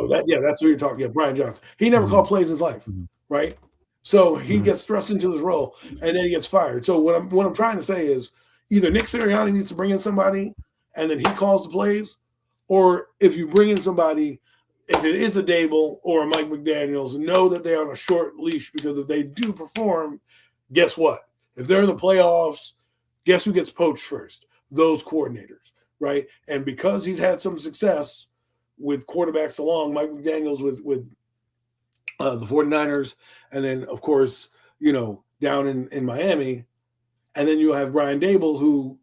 That's what you're talking. Yeah, Brian Johnson. He never called plays in his life, right? So he gets thrust into this role, and then he gets fired. So what I'm trying to say is, either Nick Sirianni needs to bring in somebody, and then he calls the plays, or if you bring in somebody, if it is a Dable or a Mike McDaniels, know that they're on a short leash, because if they do perform, guess what? If they're in the playoffs, guess who gets poached first? Those coordinators, right? And because he's had some success with quarterbacks along, Mike McDaniels with the 49ers, and then, of course, down in Miami, and then you have Brian Dable, who,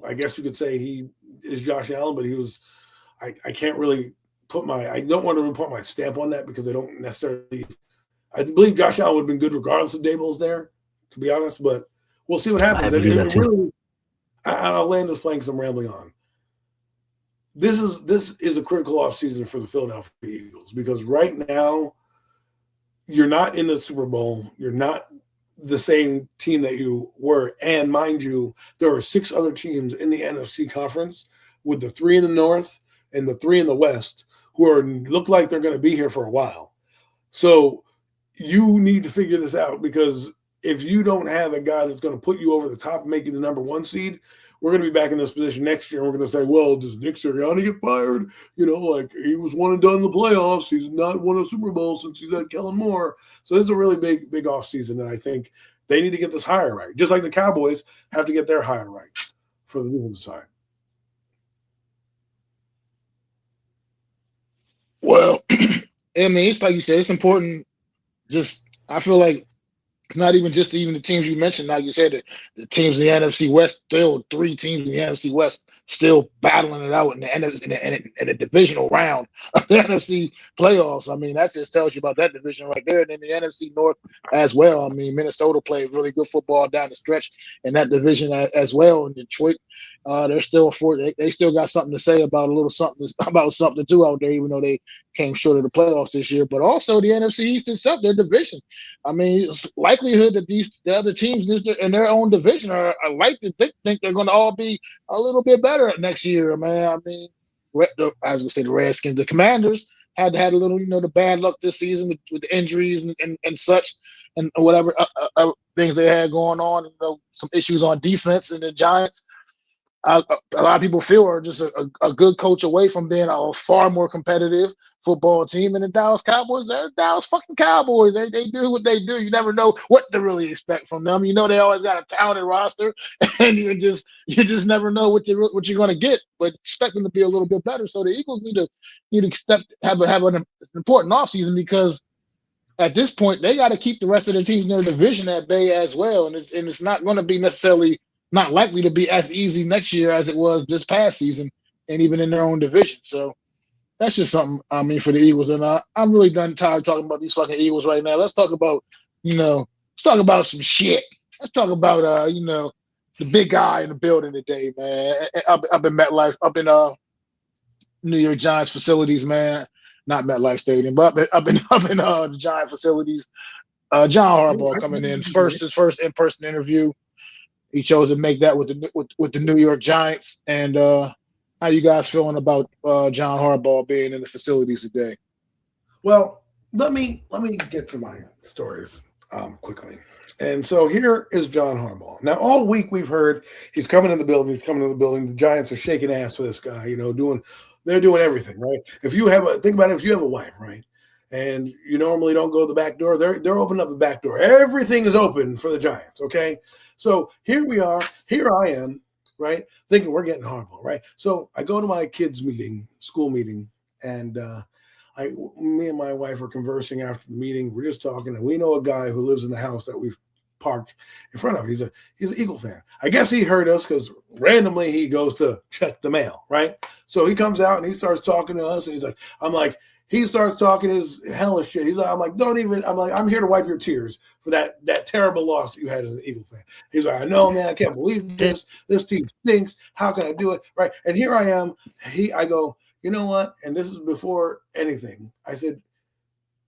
I guess you could say he is Josh Allen, but he was – I can't really – I don't want to put my stamp on that, because I don't necessarily – I believe Josh Allen would have been good regardless of Dable's there, to be honest, but we'll see what happens. I'll land this plane because I'm rambling on. This is a critical offseason for the Philadelphia Eagles, because right now you're not in the Super Bowl. You're not the same team that you were. And mind you, there are 6 other teams in the NFC conference, with the 3 in the North and the 3 in the West, who look like they're going to be here for a while. So you need to figure this out, because if you don't have a guy that's going to put you over the top and make you the number 1 seed, we're going to be back in this position next year. And we're going to say, well, does Nick Sirianni get fired? Like, he was one and done in the playoffs. He's not won a Super Bowl since he's had Kellen Moore. So this is a really big offseason. And I think they need to get this hire right, just like the Cowboys have to get their hire right for the defensive side. Well, I mean, it's like you said, it's important. I feel like it's not even just the teams you mentioned. Like you said, the teams in the NFC West, still 3 teams in the NFC West still battling it out in the in the divisional round of the NFC playoffs. I mean, that just tells you about that division right there. And then the NFC North as well. I mean, Minnesota played really good football down the stretch in that division as well. In Detroit, they're still they still got something to say about something too out there, even though they came short of the playoffs this year. But also the NFC East itself, their division. I mean, it's likelihood that the other teams in their own division are like to think they're going to all be a little bit better next year, man. I mean, as we say, the Redskins, the Commanders had a little, the bad luck this season with the injuries and such, and whatever things they had going on. Some issues on defense, and the Giants. A lot of people feel are just a good coach away from being a far more competitive football team. And the Dallas Cowboys, they're the Dallas fucking Cowboys. They do what they do. You never know what to really expect from them. They always got a talented roster, and you just never know what you're going to get. But expect them to be a little bit better. So the Eagles need to have an important offseason, because at this point they got to keep the rest of the teams in their division at bay as well. And it's not going to be necessarily. Not likely to be as easy next year as it was this past season, and even in their own division. So that's just something, I mean, for the Eagles. And I'm really tired of talking about these fucking Eagles right now. Let's talk about, some shit. Let's talk about, the big guy in the building today, man. Up in MetLife, up in New York Giants facilities, man. Not MetLife Stadium, but up in the Giant facilities. John Harbaugh coming in his first in-person interview. He chose to make that with the New York Giants. And how you guys feeling about John Harbaugh being in the facilities today? Well, let me get to my stories. quickly. And so here is John Harbaugh. Now, all week we've heard he's coming in the building. He's coming in the building. The Giants are shaking ass for this guy. They're doing everything, right? If you have think about it, if you have a wife, right, and you normally don't go to the back door, they're opening up the back door. Everything is open for the Giants. Okay, so here we are. Here I am, right, thinking we're getting Harbaugh, right? So I go to my kids' meeting, school meeting, and me and my wife are conversing after the meeting. We're just talking, and we know a guy who lives in the house that we've parked in front of. He's an Eagle fan. I guess he heard us because randomly he goes to check the mail, right? So he comes out and he starts talking to us, and he starts talking his hellish shit. He's like, I'm here to wipe your tears for that terrible loss that you had as an Eagle fan. He's like, I know, man, I can't believe this. This team stinks. How can I do it? Right. And here I am. I go, you know what? And this is before anything. I said,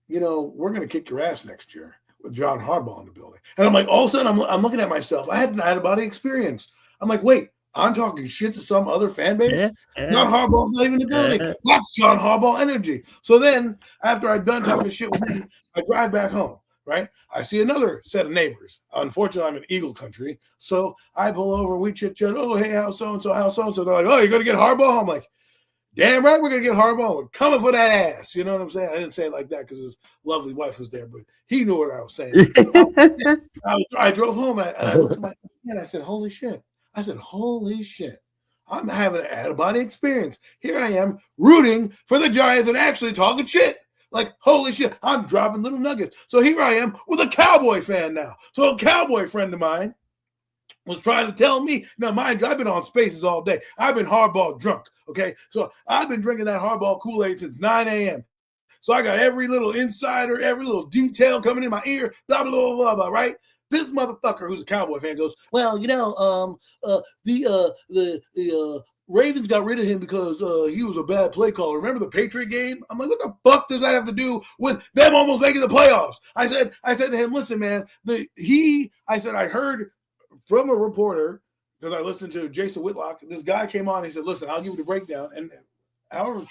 we're going to kick your ass next year with John Harbaugh in the building. And I'm like, all of a sudden, I'm looking at myself. I hadn't had a body experience. I'm like, wait, I'm talking shit to some other fan base? Yeah. John Harbaugh's not even in the building. That's John Harbaugh energy. So then, after I'd done talking shit with him, I drive back home, right? I see another set of neighbors. Unfortunately, I'm in Eagle country. So I pull over, we chit-chat. Oh, hey, how's so-and-so, how's so-and-so? They're like, oh, you're going to get Harbaugh? I'm like, damn right, we're going to get Harbaugh. We're coming for that ass. You know what I'm saying? I didn't say it like that because his lovely wife was there, but he knew what I was saying. I drove home, and I looked at my friend, and I said, holy shit. I'm having an out-of-body experience. Here I am rooting for the Giants and actually talking shit. Like, holy shit, I'm dropping little nuggets. So here I am with a Cowboy fan now. So a Cowboy friend of mine was trying to tell me, now mind you, I've been on Spaces all day. I've been Harbaugh drunk, okay? So I've been drinking that Harbaugh Kool-Aid since 9 a.m. So I got every little insider, every little detail coming in my ear, blah, blah, blah, blah, blah, right? This motherfucker who's a Cowboy fan goes, well, the Ravens got rid of him because he was a bad play caller. Remember the Patriot game? I'm like, what the fuck does that have to do with them almost making the playoffs? I said to him, listen, man, I heard from a reporter, because I listened to Jason Whitlock, this guy came on, he said, listen, I'll give you the breakdown. And however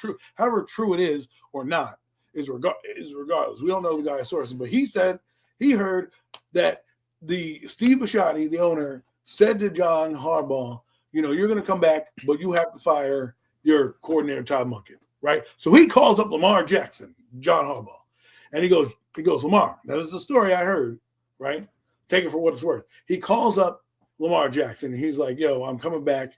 true it is or not, is regardless. We don't know the guy's sources, but he said he heard that Steve Bisciotti, the owner, said to John Harbaugh, you're going to come back, but you have to fire your coordinator, Todd Monken, right? So he calls up Lamar Jackson, John Harbaugh, and he goes, Lamar, now this is the story I heard, right? Take it for what it's worth. He calls up Lamar Jackson. He's like, yo, I'm coming back.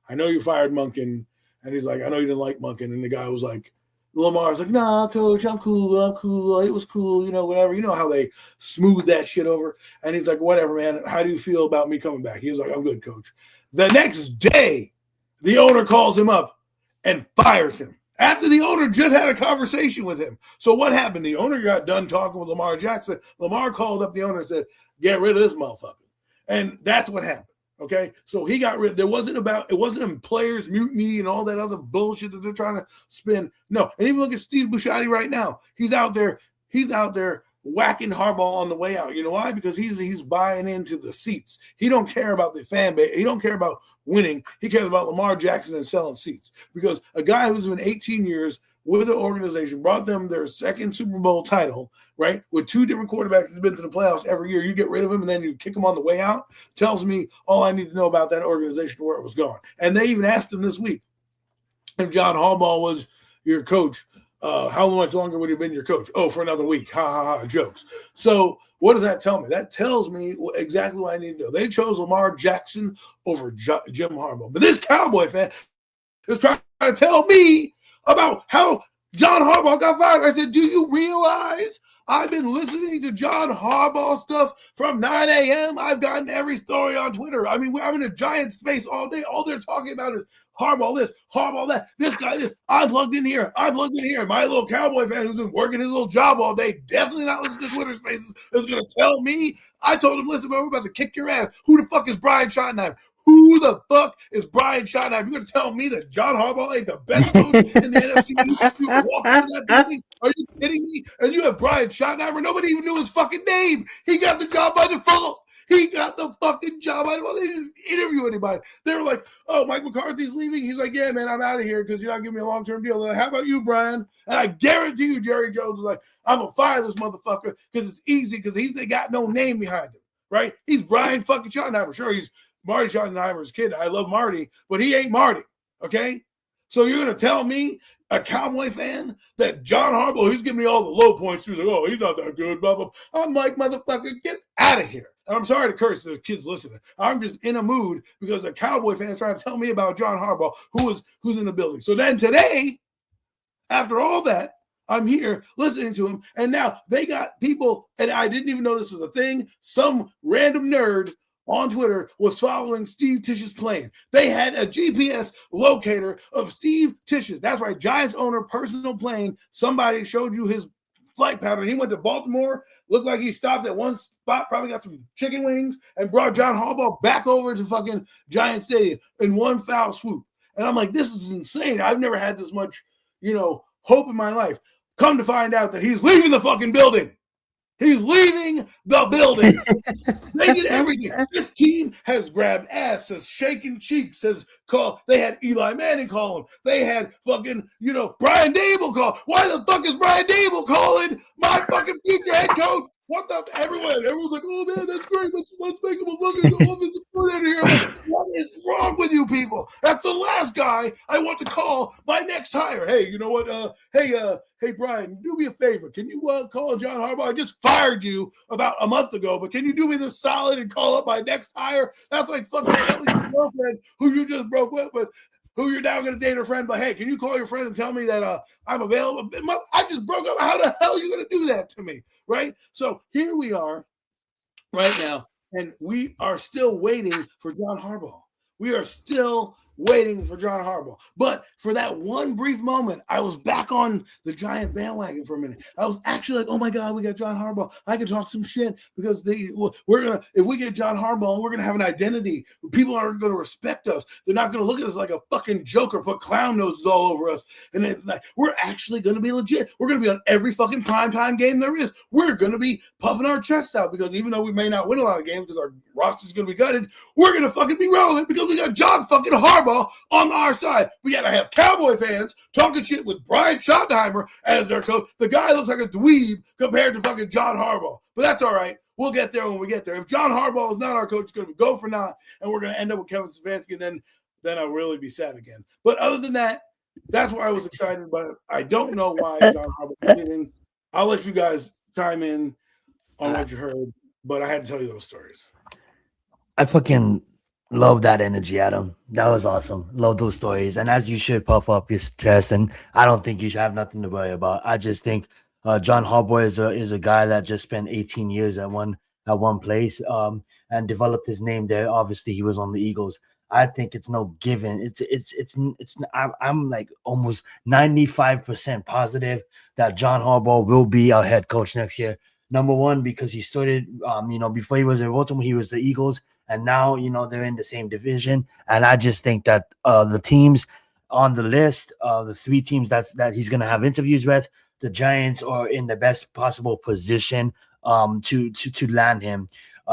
I know you fired Monken. And he's like, I know you didn't like Monken. And the guy was like, Lamar's like, nah, coach, I'm cool. It was cool, whatever. You know how they smooth that shit over. And he's like, whatever, man. How do you feel about me coming back? He was like, I'm good, coach. The next day, the owner calls him up and fires him after the owner just had a conversation with him. So what happened? The owner got done talking with Lamar Jackson. Lamar called up the owner and said, get rid of this motherfucker. And that's what happened. Okay, so he got rid. It wasn't in players mutiny and all that other bullshit that they're trying to spin. No, and even look at Steve Bisciotti right now. He's out there whacking Harbaugh on the way out. You know why? Because he's buying into the seats. He don't care about the fan base. He don't care about winning. He cares about Lamar Jackson and selling seats. Because a guy who's been 18 years with the organization, brought them their second Super Bowl title, right? With two different quarterbacks that's been to the playoffs every year. You get rid of him and then you kick him on the way out. Tells me all I need to know about that organization, where it was going. And they even asked him this week, if John Harbaugh was your coach, how much longer would he have been your coach? Oh, for another week. Ha, ha, ha, jokes. So what does that tell me? That tells me exactly what I need to know. They chose Lamar Jackson over Jim Harbaugh. But this Cowboy fan is trying to tell me about how John Harbaugh got fired. I said, do you realize I've been listening to John Harbaugh stuff from 9 a.m.? I've gotten every story on Twitter. I mean, I'm in a Giant space all day. All they're talking about is Harbaugh this, Harbaugh that, this guy this. I'm plugged in here. My little Cowboy fan who's been working his little job all day, definitely not listening to Twitter spaces, is going to tell me. I told him, listen, man, we're about to kick your ass. Who the fuck is Brian Schottenheimer? Who the fuck is Brian Schottenheimer? You're going to tell me that John Harbaugh ain't the best coach in the NFC East? You walk into that building? Are you kidding me? And you have Brian Schottenheimer. Nobody even knew his fucking name. He got the job by default. He got the fucking job. They didn't interview anybody. They were like, oh, Mike McCarthy's leaving. He's like, yeah, man, I'm out of here because you're not giving me a long-term deal. Like, how about you, Brian? And I guarantee you, Jerry Jones was like, I'm going to fire this motherfucker because it's easy because they got no name behind him, right? He's Brian fucking Schottenheimer. Sure, he's Marty Schottenheimer's kid. I love Marty, but he ain't Marty, okay? So you're going to tell me, a Cowboy fan, that John Harbaugh, he's giving me all the low points. He's like, oh, he's not that good, blah, blah. I'm like, motherfucker, get out of here. And I'm sorry to curse the kids listening. I'm just in a mood because a Cowboy fan is trying to tell me about John Harbaugh, who's in the building. So then today, after all that, I'm here listening to him. And now they got people, and I didn't even know this was a thing. Some random nerd on Twitter was following Steve Tish's plane. They had a GPS locator of Steve Tish's. That's right, Giants owner, personal plane. Somebody showed you his flight pattern. He went to Baltimore, looked like he stopped at one spot, probably got some chicken wings, and brought John Harbaugh back over to fucking Giant Stadium in one foul swoop. And I'm like, this is insane. I've never had this much, hope in my life. Come to find out that he's leaving the fucking building. He's leaving the building. They did everything. This team has grabbed ass, has shaken cheeks, has called. They had Eli Manning call him. They had fucking, Brian Dable call. Why the fuck is Brian Dable calling my fucking future head coach? What the? Everyone's like, oh man, that's great. Let's make him a fucking offensive coordinator here. Like, what is wrong with you people? That's the last guy I want to call my next hire. Hey, you know what? Hey, Brian, do me a favor. Can you call John Harbaugh? I just fired you about a month ago, but can you do me this solid and call up my next hire? That's like fucking telling your girlfriend who you just broke up with, who you're now going to date her friend, but hey, can you call your friend and tell me that I'm available? I just broke up. How the hell are you going to do that to me, right? So here we are right now, and we are still waiting for John Harbaugh. We are still waiting for John Harbaugh. But for that one brief moment, I was back on the Giant bandwagon for a minute. I was actually like, oh my God, we got John Harbaugh. I can talk some shit because if we get John Harbaugh, we're going to have an identity. People aren't going to respect us. They're not going to look at us like a fucking joker, put clown noses all over us. And then we're actually going to be legit. We're going to be on every fucking primetime game there is. We're going to be puffing our chests out because even though we may not win a lot of games because our roster's going to be gutted, we're going to fucking be relevant because we got John fucking Harbaugh on our side. We got to have Cowboy fans talking shit with Brian Schottenheimer as their coach. The guy looks like a dweeb compared to fucking John Harbaugh. But that's all right. We'll get there when we get there. If John Harbaugh is not our coach, it's going to go for naught, and we're going to end up with Kevin Stefanski, and then I'll really be sad again. But other than that, that's why I was excited. But I don't know why John Harbaugh is leaving. I'll let you guys chime in on what you heard, but I had to tell you those stories. I fucking love that energy, Adam. That was awesome. Love those stories. And as you should puff up your chest, and I don't think you should have nothing to worry about. I just think John Harbaugh is a guy that just spent 18 years at one place and developed his name there. Obviously, he was on the Eagles. I think it's no given. I'm like almost 95% positive that John Harbaugh will be our head coach next year. Number one, because he started, before he was in Baltimore, he was the Eagles. And now, they're in the same division. And I just think that the teams on the list, the three teams that he's going to have interviews with, the Giants are in the best possible position to land him.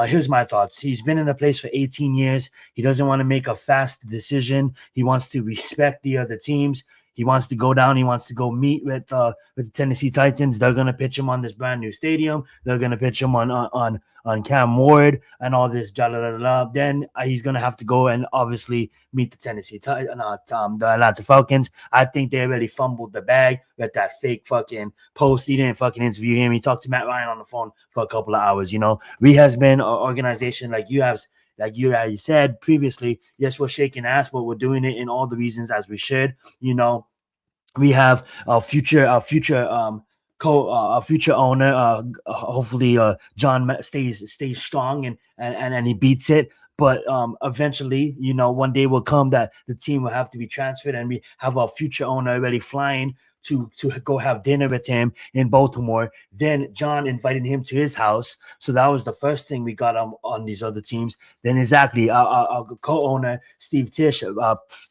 Here's my thoughts. He's been in a place for 18 years. He doesn't want to make a fast decision. He wants to respect the other teams. He wants to go down. He wants to go meet with the Tennessee Titans. They're going to pitch him on this brand new stadium. They're going to pitch him on Cam Ward and all this. Then he's going to have to go and obviously meet the the Atlanta Falcons. I think they already fumbled the bag with that fake fucking post. He didn't fucking interview him. He talked to Matt Ryan on the phone for a couple of hours. We has been an organization like you have. Like you said previously, yes, we're shaking ass, but we're doing it in all the reasons as we should. We have a future owner. Hopefully, John stays strong and he beats it. But eventually, one day will come that the team will have to be transferred, and we have a future owner already flying to go have dinner with him in Baltimore. Then John invited him to his house. So that was the first thing we got on these other teams. Then exactly our co-owner, Steve Tisch,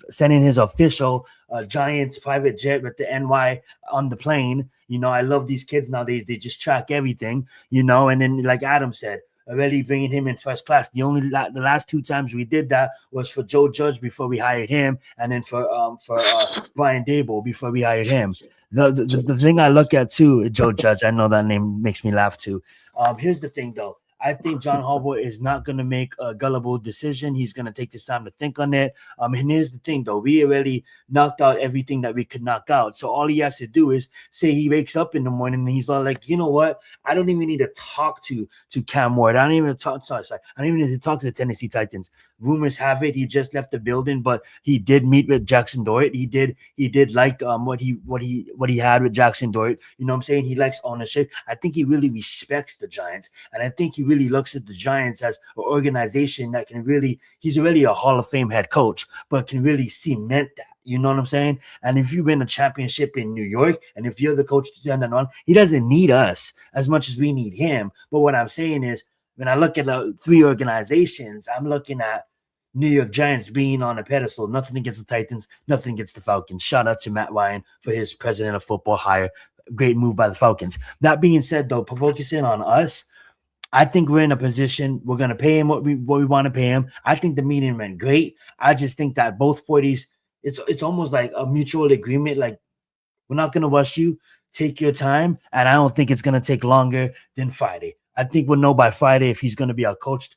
sending his official Giants private jet with the NY on the plane. I love these kids nowadays. They just track everything, and then like Adam said, already bringing him in first class. The last 2 times we did that was for Joe Judge before we hired him, and then for Brian Dable before we hired him. The thing I look at too, Joe Judge, I know that name makes me laugh too. Here's the thing though. I think John Harbaugh is not going to make a gullible decision. He's going to take this time to think on it. And here's the thing, though. We already knocked out everything that we could knock out. So all he has to do is say he wakes up in the morning and he's all like, you know what? I don't even need to talk to Cam Ward. I don't even talk. I don't even need to talk to the Tennessee Titans. Rumors have it he just left the building, but he did meet with Jackson Dorrit. He did like what he had with Jackson Dorrit. You know what I'm saying? He likes ownership. I think he really respects the Giants, and I think he really looks at the Giants as an organization that can really. He's already a Hall of Fame head coach, but can really cement that. You know what I'm saying? And if you win a championship in New York, and if you're the coach to send on, he doesn't need us as much as we need him. But what I'm saying is, when I look at the 3 organizations, I'm looking at New York Giants being on a pedestal. Nothing against the Titans, nothing against the Falcons. Shout out to Matt Ryan for his president of football hire. Great move by the Falcons. That being said, though, focusing on us, I think we're in a position we're going to pay him what we want to pay him. I think the meeting went great. I just think that both parties, it's almost like a mutual agreement. Like, we're not going to rush you. Take your time. And I don't think it's going to take longer than Friday. I think we'll know by Friday if he's going to be our coach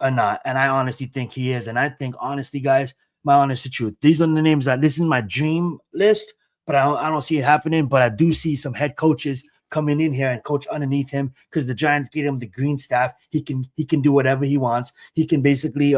or not. And I honestly think he is. And I think, honestly, guys, my honest truth, these are the names that this is my dream list, but I don't see it happening. But I do see some head coaches coming in here and coach underneath him because the Giants gave him the green staff. He can do whatever he wants. He can basically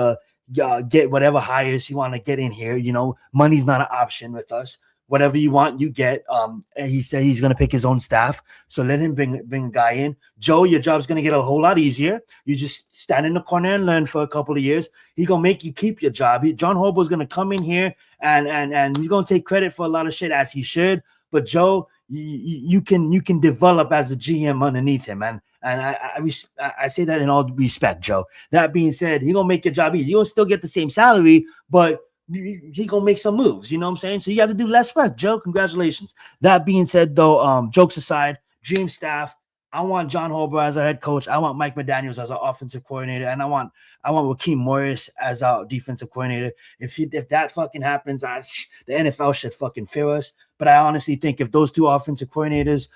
get whatever hires he want to get in here. You know, money's not an option with us. Whatever you want, you get. And he said he's going to pick his own staff. So let him bring a guy in. Joe, your job's going to get a whole lot easier. You just stand in the corner and learn for a couple of years. He's going to make you keep your job. John Harbaugh's going to come in here and you're going to take credit for a lot of shit as he should. But Joe, you can develop as a GM underneath him. And I say that in all respect, Joe. That being said, he's going to make your job easy. You'll still get the same salary, but he gonna make some moves, you know what I'm saying? So you have to do less work, Joe. Congratulations. That being said, though, jokes aside, dream staff. I want John Harbaugh as our head coach. I want Mike McDaniels as our offensive coordinator, and I want Raheem Morris as our defensive coordinator. If that fucking happens, the NFL should fucking fear us. But I honestly think if those 2 offensive coordinators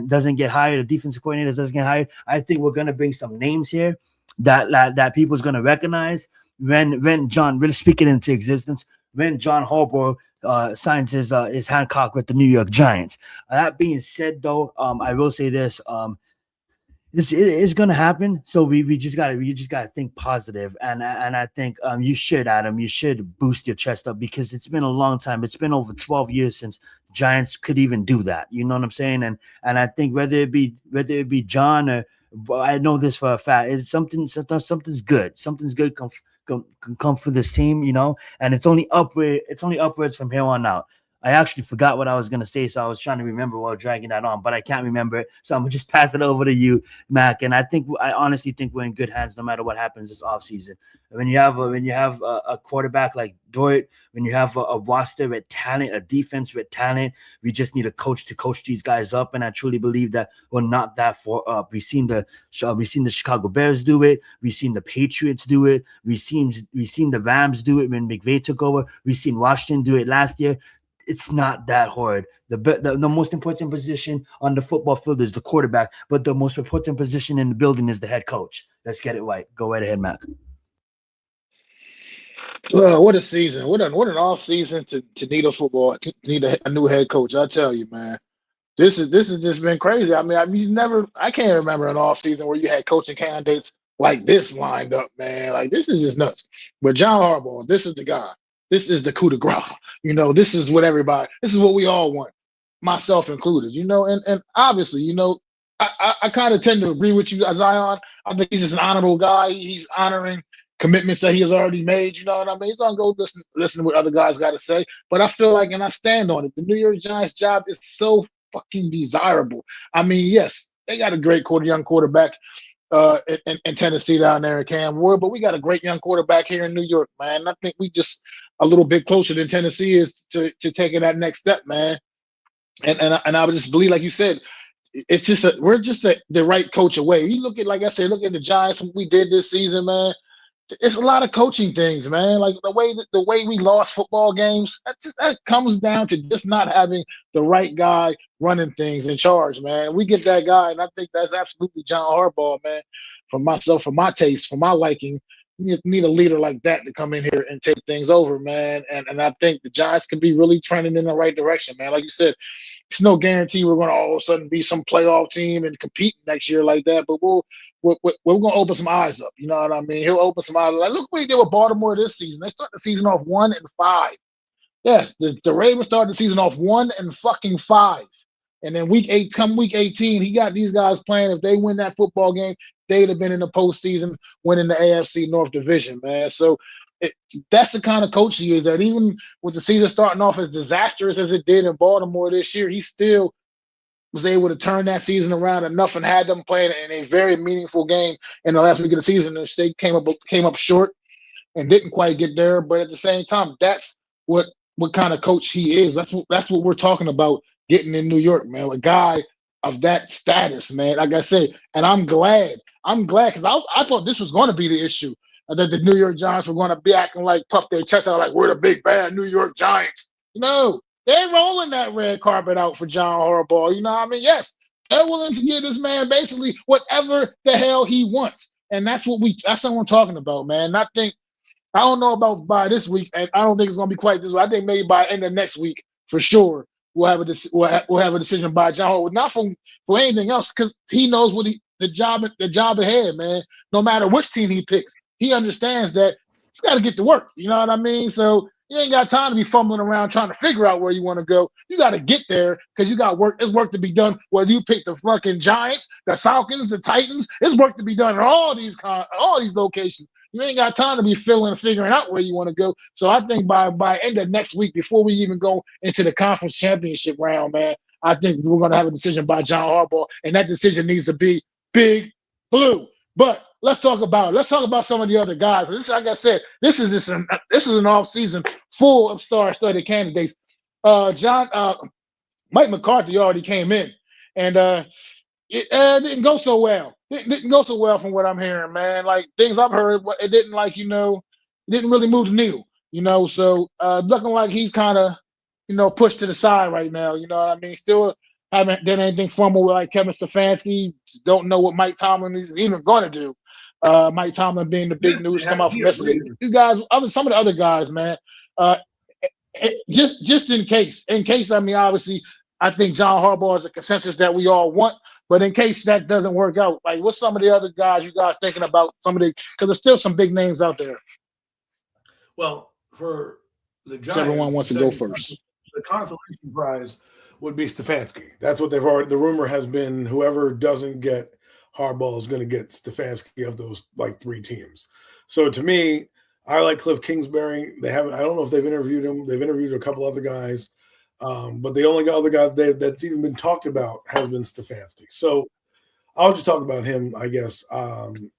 doesn't get hired, the defensive coordinators doesn't get hired, I think we're gonna bring some names here that people's gonna recognize. When John, really speaking into existence, when John Harbaugh signs his Hancock with the New York Giants. That being said, though, I will say this: it's going to happen. So we just gotta think positive, and I think you should, Adam, you should boost your chest up because it's been a long time. It's been over 12 years since Giants could even do that. You know what I'm saying? And I think whether it be John or I know this for a fact, it's something's good. Something's good come for this team, you know, and it's only upwards from here on out. I actually forgot what I was going to say, so I was trying to remember while dragging that on, but I can't remember it. So I'm going to just pass it over to you, Mac. And I honestly think we're in good hands no matter what happens this offseason. When you have a quarterback like Dorrit, when you have a roster with talent, a defense with talent, we just need a coach to coach these guys up. And I truly believe that we're not that far up. We've seen the Chicago Bears do it. We've seen the Patriots do it. We've seen the Rams do it when McVay took over. We've seen Washington do it last year. It's not that hard. The most important position on the football field is the quarterback, but the most important position in the building is the head coach. Let's get it right. Go right ahead, Mac. What a season! What an off season to need a football, to need a new head coach. I tell you, man, this has just been crazy. I can't remember an off season where you had coaching candidates like this lined up, man. Like, this is just nuts. But John Harbaugh, this is the guy. This is the coup de grace. You know, this is what we all want, myself included, you know, and obviously, you know, I kind of tend to agree with you, Zion. I think he's just an honorable guy. He's honoring commitments that he has already made. You know what I mean? He's going to go listen to what other guys got to say. But I feel like, and I stand on it, the New York Giants job is so fucking desirable. I mean, yes, they got a great young quarterback in Tennessee down there in Cam Ward, but we got a great young quarterback here in New York, man. I think we just a little bit closer than Tennessee is to taking that next step, man. And I would just believe, like you said, it's just we're just the right coach away. You look at, like I said, look at the Giants we did this season, man. It's a lot of coaching things, man. Like the way we lost football games, that comes down to just not having the right guy running things in charge, man. We get that guy, and I think that's absolutely John Harbaugh, man. For myself, for my taste, for my liking, you need a leader like that to come in here and take things over, man. And I think the Giants could be really trending in the right direction, man. Like you said, it's no guarantee we're going to all of a sudden be some playoff team and compete next year like that, but we're going to open some eyes up. You know what I mean? He'll open some eyes. Like, look what he did with Baltimore this season. They start the season off 1-5. Yes, the Ravens started the season off 1-5. And then week 18, he got these guys playing. If they win that football game, they'd have been in the postseason, winning the AFC North Division, man. So that's the kind of coach he is, that even with the season starting off as disastrous as it did in Baltimore this year, he still was able to turn that season around enough and had them playing in a very meaningful game in the last week of the season. The state came up short and didn't quite get there, but at the same time, that's what kind of coach he is. That's what we're talking about getting in New York, man. A guy of that status, man. Like I said, and I'm glad because I thought this was going to be the issue, that the New York Giants were going to be acting like, puff their chest out like we're the big bad New York Giants. No, they're rolling that red carpet out for John Harbaugh. You know what I mean? Yes, they're willing to give this man basically whatever the hell he wants, and that's what I'm talking about, man. I don't know about by this week, and I don't think it's going to be quite this way. I think maybe by end of next week for sure we'll have a decision by John Harbaugh. Not for anything else, because he knows the job ahead, man. No matter which team he picks, he understands that he's got to get to work. You know what I mean? So you ain't got time to be fumbling around trying to figure out where you want to go. You got to get there because you got work. There's work to be done. Whether you pick the fucking Giants, the Falcons, the Titans, there's work to be done in all these locations. You ain't got time to be figuring out where you want to go. So I think by end of next week, before we even go into the conference championship round, man, I think we're going to have a decision by John Harbaugh, and that decision needs to be big blue. But let's talk about some of the other guys. This, like I said, this is an off season full of star-studded candidates. Mike McCarthy already came in, and it didn't go so well. It didn't go so well from what I'm hearing, man. Like things I've heard, it didn't it didn't really move the needle, So looking like he's kind of, pushed to the side right now. You know what I mean? Still haven't done anything formal with like Kevin Stefanski. Just don't know what Mike Tomlin is even going to do. Mike Tomlin being the big news come out from yesterday. You guys, some of the other guys, man. Just in case. I mean, obviously, I think John Harbaugh is a consensus that we all want. But in case that doesn't work out, like what's some of the other guys you guys thinking about? Because there's still some big names out there. Well, for the Giants, everyone wants to go first. The consolation prize would be Stefanski. That's what they've already. The rumor has been whoever doesn't get Harbaugh is going to get Stefanski of those like three teams. So to me, I like Cliff Kingsbury. They haven't. I don't know if they've interviewed him. They've interviewed a couple other guys. But the only other guy that's even been talked about has been Stefanski. So I'll just talk about him, I guess. I'm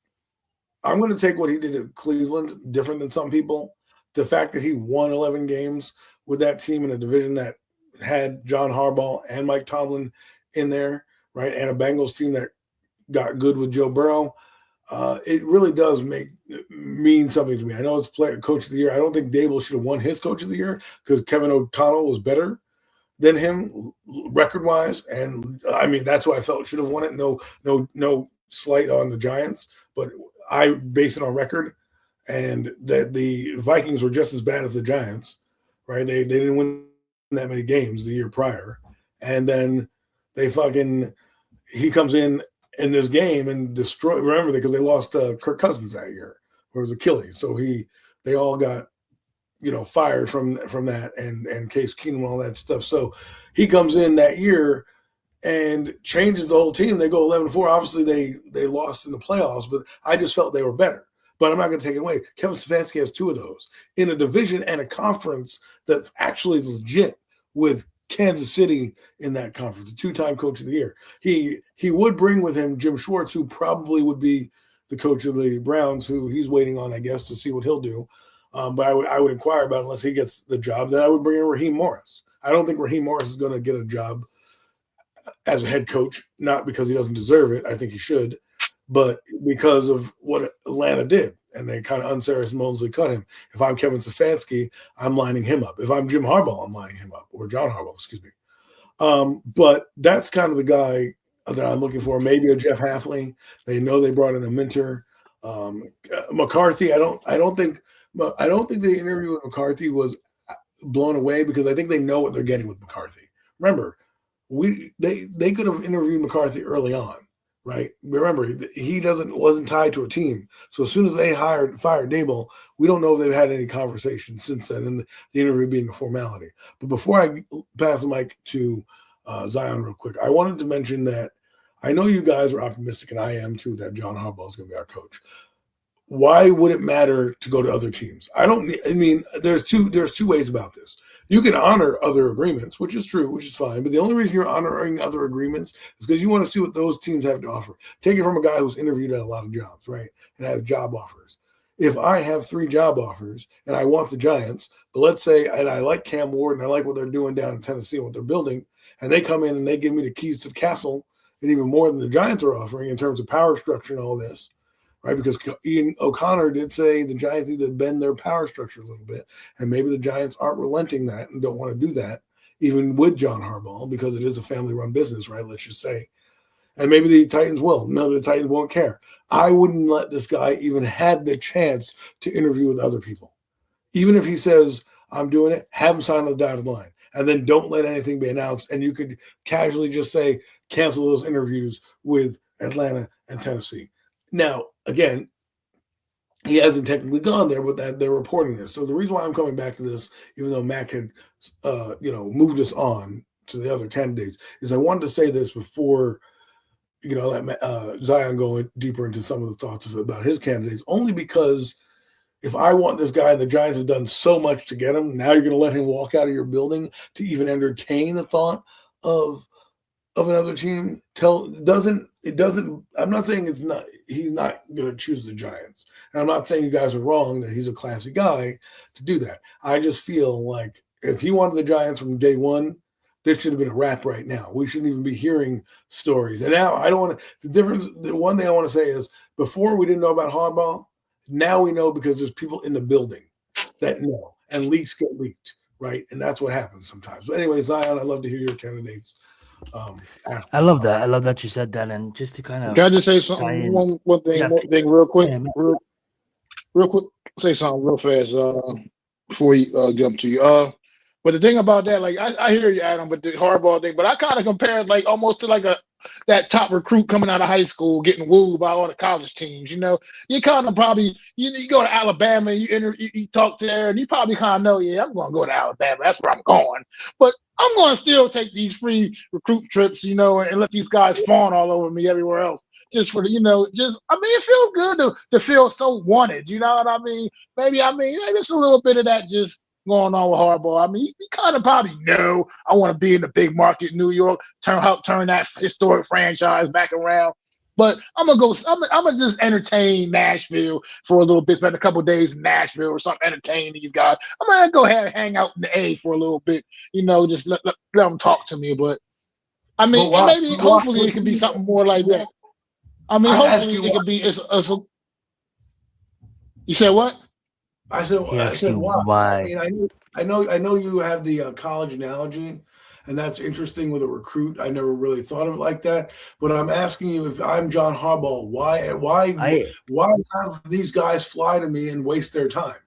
going to take what he did at Cleveland, different than some people. The fact that he won 11 games with that team in a division that had John Harbaugh and Mike Tomlin in there, right, and a Bengals team that got good with Joe Burrow, it really does mean something to me. I know it's coach of the year. I don't think Dable should have won his coach of the year because Kevin O'Connell was better than him record-wise, and I mean that's who I felt should have won it. No slight on the Giants, but I base it on record, and that the Vikings were just as bad as the Giants, right? They didn't win that many games the year prior, and then he comes in this game and destroy. Remember, because they lost Kirk Cousins that year, where it was Achilles, so they all got fired from that and Case Keenum and all that stuff. So he comes in that year and changes the whole team. They go 11-4. Obviously, they lost in the playoffs, but I just felt they were better. But I'm not going to take it away. Kevin Stefanski has two of those in a division and a conference that's actually legit with Kansas City in that conference, a two-time coach of the year. He would bring with him Jim Schwartz, who probably would be the coach of the Browns, who he's waiting on, I guess, to see what he'll do. But I would inquire about it unless he gets the job. Then I would bring in Raheem Morris. I don't think Raheem Morris is going to get a job as a head coach, not because he doesn't deserve it. I think he should, but because of what Atlanta did. And they kind of unceremoniously cut him. If I'm Kevin Stefanski, I'm lining him up. If I'm Jim Harbaugh, I'm lining him up, or John Harbaugh, excuse me. But that's kind of the guy that I'm looking for. Maybe a Jeff Hafley. They know they brought in a mentor. McCarthy, I don't think the interview with McCarthy was blown away, because I think they know what they're getting with McCarthy. Remember, they could have interviewed McCarthy early on, right? Remember, he wasn't tied to a team. So as soon as they fired Daboll, we don't know if they've had any conversations since then, and the interview being a formality. But before I pass the mic to Zion real quick, I wanted to mention that I know you guys are optimistic, and I am too, that John Harbaugh is going to be our coach. Why would it matter to go to other teams? There's two ways about this. You can honor other agreements, which is true, which is fine. But the only reason you're honoring other agreements is because you want to see what those teams have to offer. Take it from a guy who's interviewed at a lot of jobs, right? And has job offers. If I have 3 job offers and I want the Giants, but let's say, and I like Cam Ward and I like what they're doing down in Tennessee and what they're building, and they come in and they give me the keys to the castle, and even more than the Giants are offering in terms of power structure and all this, right? Because Ian O'Connor did say the Giants need to bend their power structure a little bit, and maybe the Giants aren't relenting that and don't want to do that, even with John Harbaugh, because it is a family-run business, right? Let's just say. And maybe the Titans will. Maybe the Titans won't care. I wouldn't let this guy even had the chance to interview with other people. Even if he says, I'm doing it, have him sign on the dotted line. And then don't let anything be announced. And you could casually just say, cancel those interviews with Atlanta and Tennessee. Now, again, he hasn't technically gone there, but that they're reporting this. So the reason why I'm coming back to this, even though Mac had, moved us on to the other candidates, is I wanted to say this before, let Zion go deeper into some of the thoughts about his candidates, only because if I want this guy, and the Giants have done so much to get him, now you're going to let him walk out of your building to even entertain the thought of another team. I'm not saying he's not going to choose the Giants. And I'm not saying you guys are wrong that he's a classy guy to do that. I just feel like if he wanted the Giants from day one, this should have been a wrap right now. We shouldn't even be hearing stories. And now I don't want to, the one thing I want to say is, before we didn't know about Harbaugh, now we know because there's people in the building that know, and leaks get leaked, right? And that's what happens sometimes. But anyway, Zion, I'd love to hear your candidates. I love that. I love that you said that. And just to kind of, can I just say something? One thing, real quick, real quick. Say something real fast before we jump to you. But the thing about that, like I hear you, Adam, but the Harbaugh thing. But I kind of compared like almost to like that top recruit coming out of high school getting wooed by all the college teams. You kind of probably you go to Alabama, you talk to there, and you probably kind of know, yeah, I'm going to go to Alabama. That's where I'm going. But I'm going to still take these free recruit trips, and let these guys fawn all over me everywhere else. Just for the, it feels good to feel so wanted. You know what I mean? Maybe it's a little bit of that just going on with Harbaugh. You kind of probably know I want to be in the big market, New York, help turn that historic franchise back around. But I'm gonna just entertain Nashville for a little bit, spend a couple of days in Nashville or something, entertain these guys. I'm gonna go ahead and hang out in the A for a little bit, just let them talk to me. But hopefully it could be something more like that. Hopefully it could be. You said what? I said why? I know you have the college analogy, and that's interesting with a recruit. I never really thought of it like that. But I'm asking you, if I'm John Harbaugh, why have these guys fly to me and waste their time?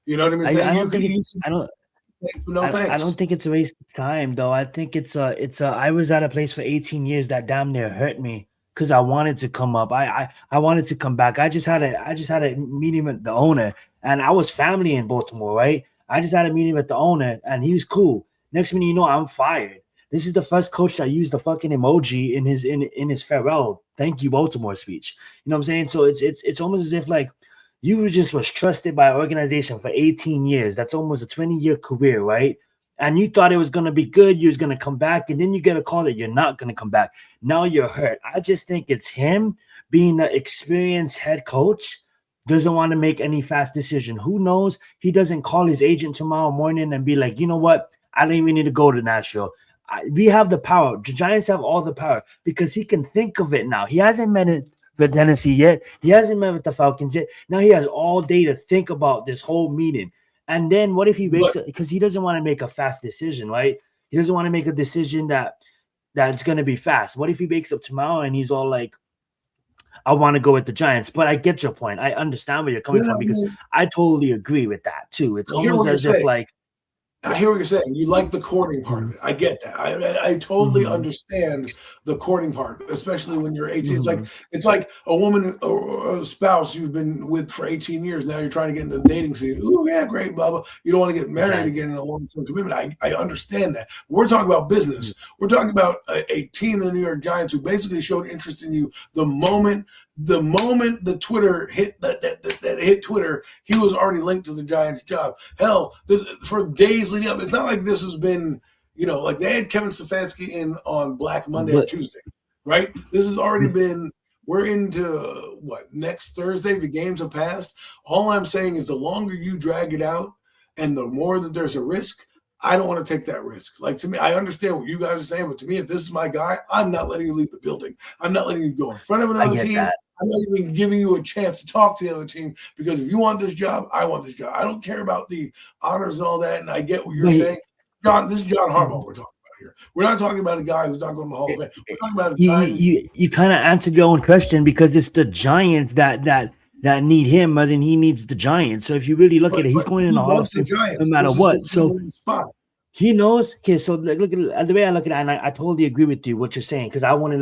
You know what I mean? I don't think it's a waste of time, though. I think it's I was at a place for 18 years that damn near hurt me, because I wanted to come up. I wanted to come back. I just had a meeting with the owner, and I was family in Baltimore, right? I just had a meeting with the owner, and he was cool. Next minute, I'm fired. This is the first coach that used the fucking emoji in his farewell "Thank you, Baltimore" speech. You know what I'm saying? So it's almost as if like you was trusted by an organization for 18 years. That's almost a 20-year career, right? And you thought it was going to be good. You was going to come back. And then you get a call that you're not going to come back. Now you're hurt. I just think it's him being an experienced head coach, doesn't want to make any fast decision. Who knows? He doesn't call his agent tomorrow morning and be like, you know what? I don't even need to go to Nashville. we have the power. The Giants have all the power because he can think of it now. He hasn't met it with Tennessee yet. He hasn't met with the Falcons yet. Now he has all day to think about this whole meeting. And then what if he wakes up, because he doesn't want to make a fast decision, right? He doesn't want to make a decision that's going to be fast. What if he wakes up tomorrow and he's all like, I want to go with the Giants? But I get your point. I understand where you're coming from because I totally agree with that too. It's almost as if like, I hear what you're saying. You like the courting part of it. I get that. I totally understand the courting part, especially when you're 18. It's like a woman or a spouse you've been with for 18 years. Now you're trying to get into the dating scene. Ooh, yeah, great, blah, blah. You don't want to get married again in a long-term commitment. I understand that. We're talking about business. We're talking about a team in the New York Giants who basically showed interest in you the moment the Twitter hit that hit Twitter, he was already linked to the Giants job. Hell, for days leading up, it's not like this has been, like they had Kevin Stefanski in on Black Monday or Tuesday, right? This has already been, we're into next Thursday, the games have passed. All I'm saying is the longer you drag it out and the more that there's a risk, I don't want to take that risk. Like, to me, I understand what you guys are saying, but to me, if this is my guy, I'm not letting you leave the building. I'm not letting you go in front of another team. That. I'm not even giving you a chance to talk to the other team because if you want this job, I want this job. I don't care about the honors and all that, and I get what you're saying. John, this is John Harbaugh we're talking about here. We're not talking about a guy who's not going to the Hall of Fame. We're talking about a guy. You kind of answered your own question because it's the Giants that need him more than he needs the Giants. So if you really look at it, he's going in the Hall of Fame no matter what. So he knows. Okay, so look at the way I look at it, and I totally agree with you what you're saying because I wouldn't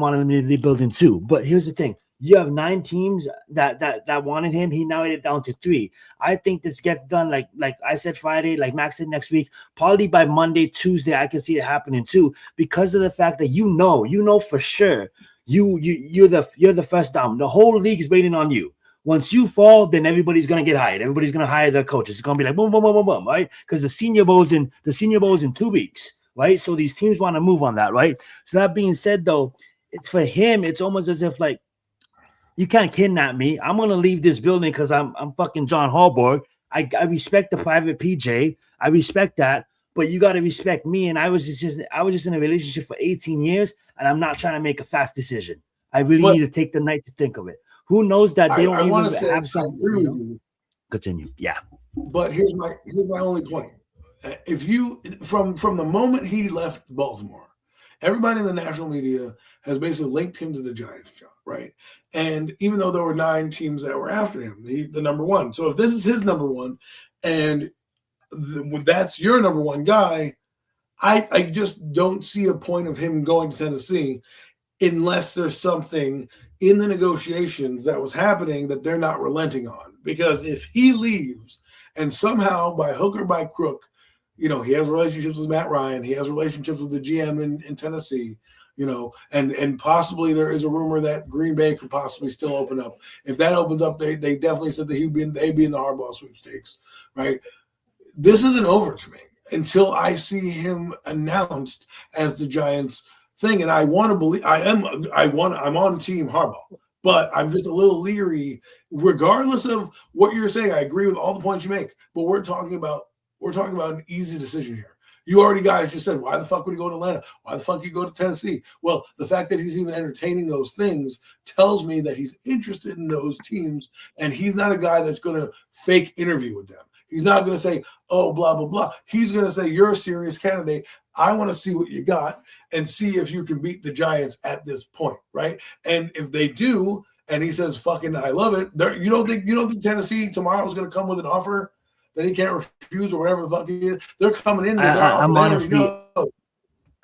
want him in the building too. But here's the thing: you have 9 teams that wanted him. He now made it down to 3. I think this gets done like I said Friday, like Max said next week. Probably by Monday, Tuesday, I can see it happening too because of the fact that you know for sure you're the first down. The whole league is waiting on you. Once you fall, then everybody's gonna get hired. Everybody's gonna hire their coaches. It's gonna be like boom, boom, boom, boom, boom, right? Because the Senior Bowl's in 2 weeks, right? So these teams want to move on that, right? So that being said, though, it's for him. It's almost as if like you can't kidnap me. I'm gonna leave this building because I'm fucking John Harbaugh. I respect the private PJ. I respect that, but you got to respect me. And I was just in a relationship for 18 years, and I'm not trying to make a fast decision. I really need to take the night to think of it. Who knows that they don't even have something? Agree with you. Continue, yeah. But here's my only point. If you from the moment he left Baltimore, everybody in the national media has basically linked him to the Giants job, right? And even though there were 9 teams that were after him, the number one. So if this is his number one, and that's your number one guy, I just don't see a point of him going to Tennessee unless there's something in the negotiations that was happening that they're not relenting on. Because if he leaves and somehow by hook or by crook, he has relationships with Matt Ryan, he has relationships with the GM in Tennessee, and possibly there is a rumor that Green Bay could possibly still open up. If that opens up, they definitely said that they'd be in the Harbaugh sweepstakes, right? This isn't over to me until I see him announced as the Giants thing, and I want to believe I'm on Team Harbaugh, but I'm just a little leery. Regardless of what you're saying, I agree with all the points you make. But we're talking about an easy decision here. You already guys just said, why the fuck would he go to Atlanta? Why the fuck you go to Tennessee? Well, the fact that he's even entertaining those things tells me that he's interested in those teams, and he's not a guy that's going to fake interview with them. He's not going to say, oh, blah, blah, blah. He's going to say, you're a serious candidate. I want to see what you got and see if you can beat the Giants at this point, right? And if they do, and he says, fucking, I love it, you don't think Tennessee tomorrow is going to come with an offer that he can't refuse or whatever the fuck he is? They're coming in.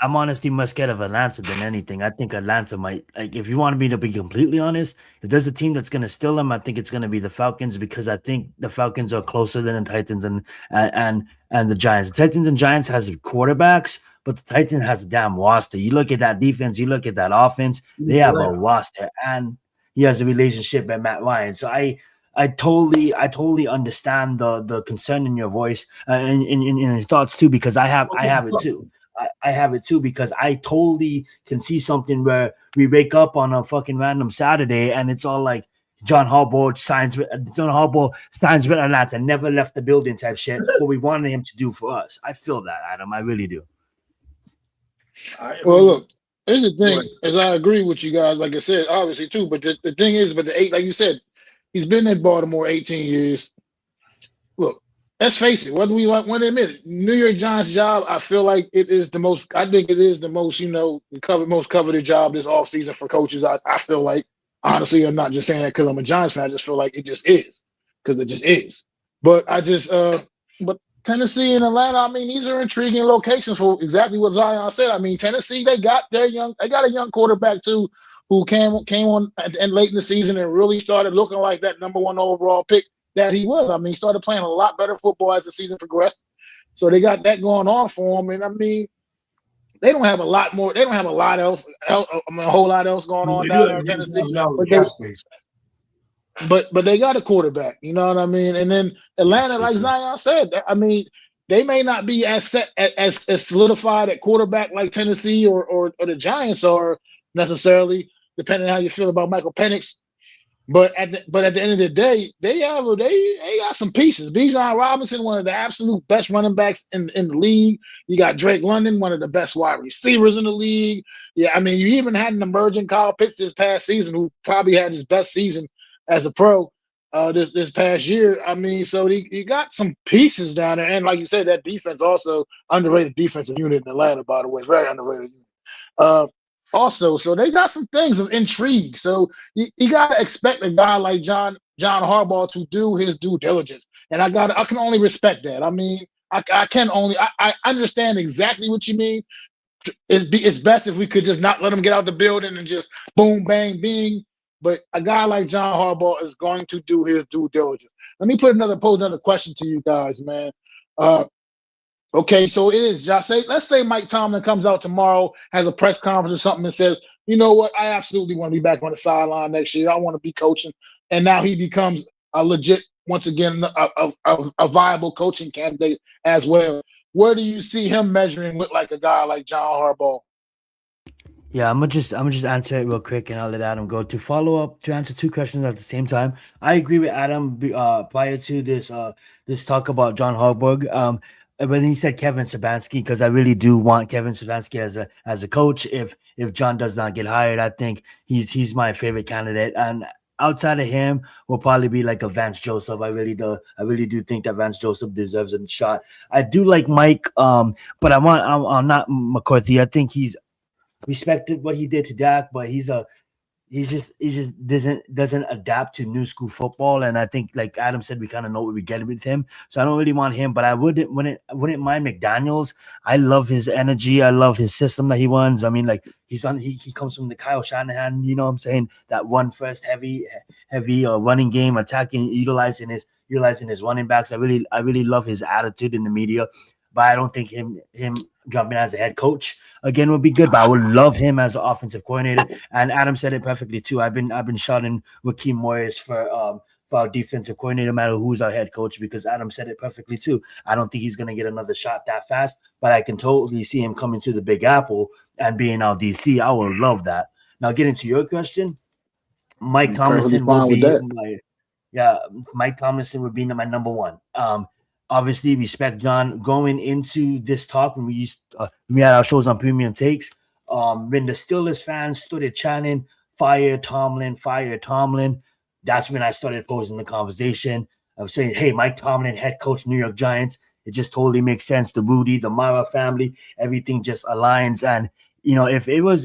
I'm honestly more scared of Atlanta than anything. I think Atlanta might, like, if you want me to be completely honest, if there's a team that's going to steal them, I think it's going to be the Falcons, because I think the Falcons are closer than the Titans and the Giants. The Titans and Giants has quarterbacks, but the Titans has a damn roster. You look at that defense, you look at that offense, they have a roster, and he has a relationship with Matt Ryan. So I totally understand the concern in your voice and in your thoughts too, because I have it too. I have it too, because I totally can see something where we wake up on a fucking random Saturday and it's all like John Harbaugh signs with Atlanta, never left the building type shit. What we wanted him to do for us. I feel that, Adam. I really do. Well, look, here's the Go thing, ahead. as I agree with you guys, like I said, obviously too, but the thing is, but the eight, like you said, he's been in Baltimore 18 years. Look, let's face it, whether we want to admit it, New York Giants job, I feel like it is the most, I think it is the most, most coveted job this offseason for coaches. I feel like, honestly, I'm not just saying that because I'm a Giants fan, I just feel like it just is, because it just is. But but Tennessee and Atlanta, I mean, these are intriguing locations for exactly what Zion said. I mean, Tennessee, they got a young quarterback too, who came on and late in the season and really started looking like that number one overall pick that he was. I mean, he started playing a lot better football as the season progressed. So they got that going on for him. And I mean, they don't have a lot more. They don't have a lot else. I mean, a whole lot else going on They do down have there in Tennessee. $100,000 But they cap space. but they got a quarterback. You know what I mean? And then Yes, Atlanta, they like do. Zion said, I mean, they may not be as set as solidified at quarterback like Tennessee or the Giants are necessarily, depending on how you feel about Michael Penix. But at the end of the day, they got some pieces. Bijan Robinson, one of the absolute best running backs in the league. You got Drake London, one of the best wide receivers in the league. Yeah, I mean, you even had an emerging Kyle Pitts this past season, who probably had his best season as a pro this past year. I mean, so you got some pieces down there, and like you said, that defense also underrated defensive unit in Atlanta, by the way, very underrated. Uh, Also, so they got some things of intrigue. So you got to expect a guy like John Harbaugh to do his due diligence, and I can only respect that. I mean, I understand exactly what you mean. It's best if we could just not let him get out the building and just boom bang bing. But a guy like John Harbaugh is going to do his due diligence. Let me pose another question to you guys, man. Uh, Okay, so it is Josh. Let's say Mike Tomlin comes out tomorrow, has a press conference or something, and says, "You know what? I absolutely want to be back on the sideline next year. I want to be coaching." And now he becomes a legit, once again, a viable coaching candidate as well. Where do you see him measuring with like a guy like John Harbaugh? Yeah, I'm gonna just answer it real quick, and I'll let Adam go to follow up to answer two questions at the same time. I agree with Adam. Prior to this talk about John Harbaugh, when he said Kevin Stefanski, because I really do want Kevin Stefanski as a coach. If John does not get hired, I think he's my favorite candidate, and outside of him will probably be like a Vance Joseph. I really do think that Vance Joseph deserves a shot. I do like Mike, but I'm not McCarthy. I think he's respected what he did to Dak, but he just doesn't adapt to new school football. And I think, like Adam said, we kind of know what we're getting with him. So I don't really want him, but I wouldn't mind McDaniels. I love his energy. I love his system that he runs. I mean, like he comes from the Kyle Shanahan, you know what I'm saying? That one first heavy running game, attacking, utilizing his running backs. I really love his attitude in the media, but I don't think him jumping as a head coach again would be good. But I would love him as an offensive coordinator. And Adam said it perfectly too. I've been shouting Raheem Morris for our defensive coordinator, no matter who's our head coach, because Adam said it perfectly too. I don't think he's gonna get another shot that fast, but I can totally see him coming to the Big Apple and being our DC. I would love that. Now, getting to your question, Mike Perfectly Tomlinson will fine with be that. my yeah, Mike Tomlinson would be my number one. Obviously, respect John going into this talk when we had our shows on Premium Takes. When the Steelers fans started chanting "Fire Tomlin, Fire Tomlin," that's when I started posing the conversation of saying, "Hey, Mike Tomlin, head coach, New York Giants." It just totally makes sense. The Rudy, the Mara family, everything just aligns. And if it was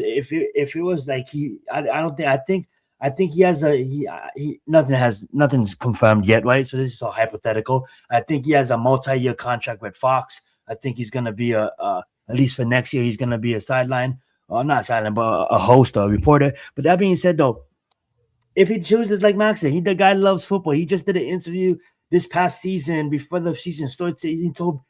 like I don't think I think he has nothing's confirmed yet, right? So this is all hypothetical. I think he has a multi-year contract with Fox. I think he's gonna be at least for next year, he's gonna be a sideline, or not sideline, but a host or a reporter. But that being said, though, if he chooses, like Max said, the guy loves football. He just did an interview this past season before the season started. He told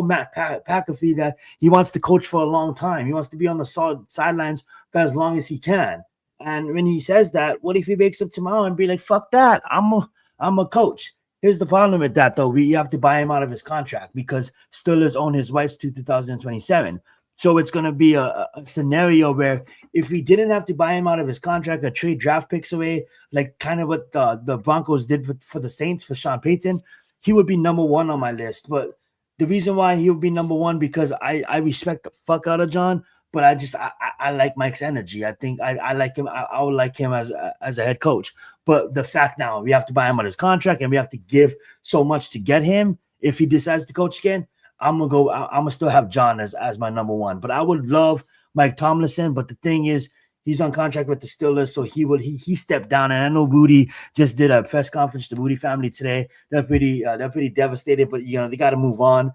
Matt McAfee that he wants to coach for a long time. He wants to be on the sidelines for as long as he can. And when he says that, what if he wakes up tomorrow and be like, "Fuck that! I'm a coach." Here's the problem with that, though. We have to buy him out of his contract because Steelers own his rights to 2027. So it's going to be a scenario where if we didn't have to buy him out of his contract or trade draft picks away, like kind of what the Broncos did for the Saints for Sean Payton, he would be number one on my list. But the reason why he would be number one, because I respect the fuck out of John, but I like Mike's energy. I think I like him. I would like him as a head coach. But the fact now we have to buy him on his contract and we have to give so much to get him. If he decides to coach again, I'm gonna still have John as my number one. But I would love Mike Tomlinson. But the thing is, he's on contract with the Steelers, so he stepped down. And I know Rudy just did a press conference. The Rudy family today, they're pretty devastated. But they got to move on.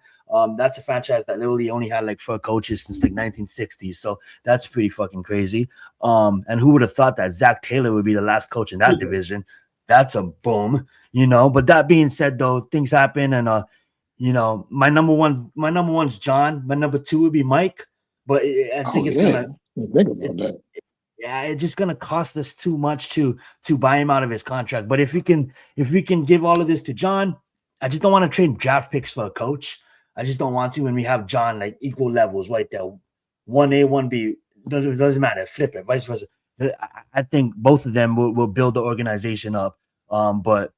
That's a franchise that literally only had like 4 coaches since like 1960s. So that's pretty fucking crazy. And who would have thought that Zach Taylor would be the last coach in that division? That's a boom, But that being said, though, things happen, and my number one's John. My number 2 would be Mike. But I think it's just gonna cost us too much to buy him out of his contract. But if we can give all of this to John, I just don't want to trade draft picks for a coach. I just don't want to when we have John like equal levels right there. 1A, 1B, doesn't matter. Flip it, vice versa. I think both of them will build the organization up. But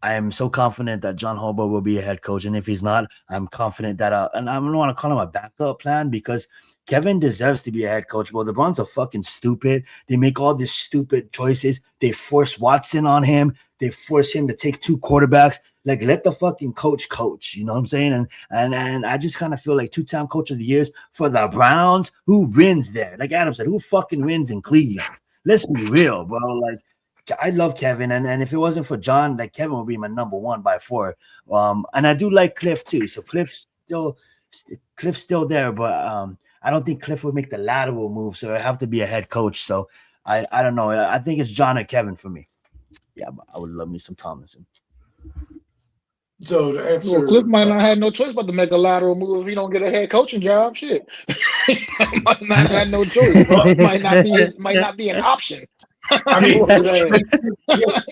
I am so confident that John Harbaugh will be a head coach. And if he's not, I'm confident that and I don't want to call him a backup plan because Kevin deserves to be a head coach. Well, the Browns are fucking stupid. They make all these stupid choices. They force Watson on him. They force him to take 2 quarterbacks. Like, let the fucking coach. You know what I'm saying? And I just kind of feel like 2-time coach of the years for the Browns. Who wins there? Like Adam said, who fucking wins in Cleveland? Let's be real, bro. Like, I love Kevin, and if it wasn't for John, like Kevin would be my number 1 by 4. And I do like Cliff too. So Cliff's still there, but I don't think Cliff would make the lateral move. So I have to be a head coach. So I don't know. I think it's John or Kevin for me. Yeah, but I would love me some Tomlinson. So to answer, Cliff might not have no choice but to make a lateral move if he don't get a head coaching job. Shit, might not have no choice. Might not be an option. I mean, yes,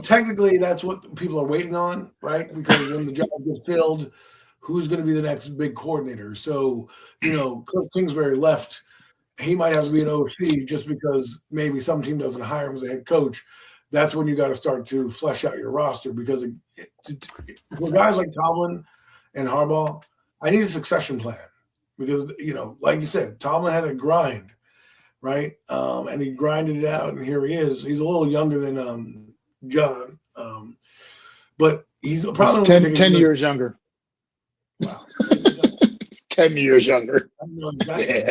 technically that's what people are waiting on, right? Because when the job gets filled, who's going to be the next big coordinator? So, Cliff Kingsbury left. He might have to be an OC just because maybe some team doesn't hire him as a head coach. That's when you got to start to flesh out your roster because for guys like Tomlin and Harbaugh, I need a succession plan because, like you said, Tomlin had a grind, right? And he grinded it out, and here he is. He's a little younger than John, but he's probably 10 years younger. Wow. 10 years younger. Yeah.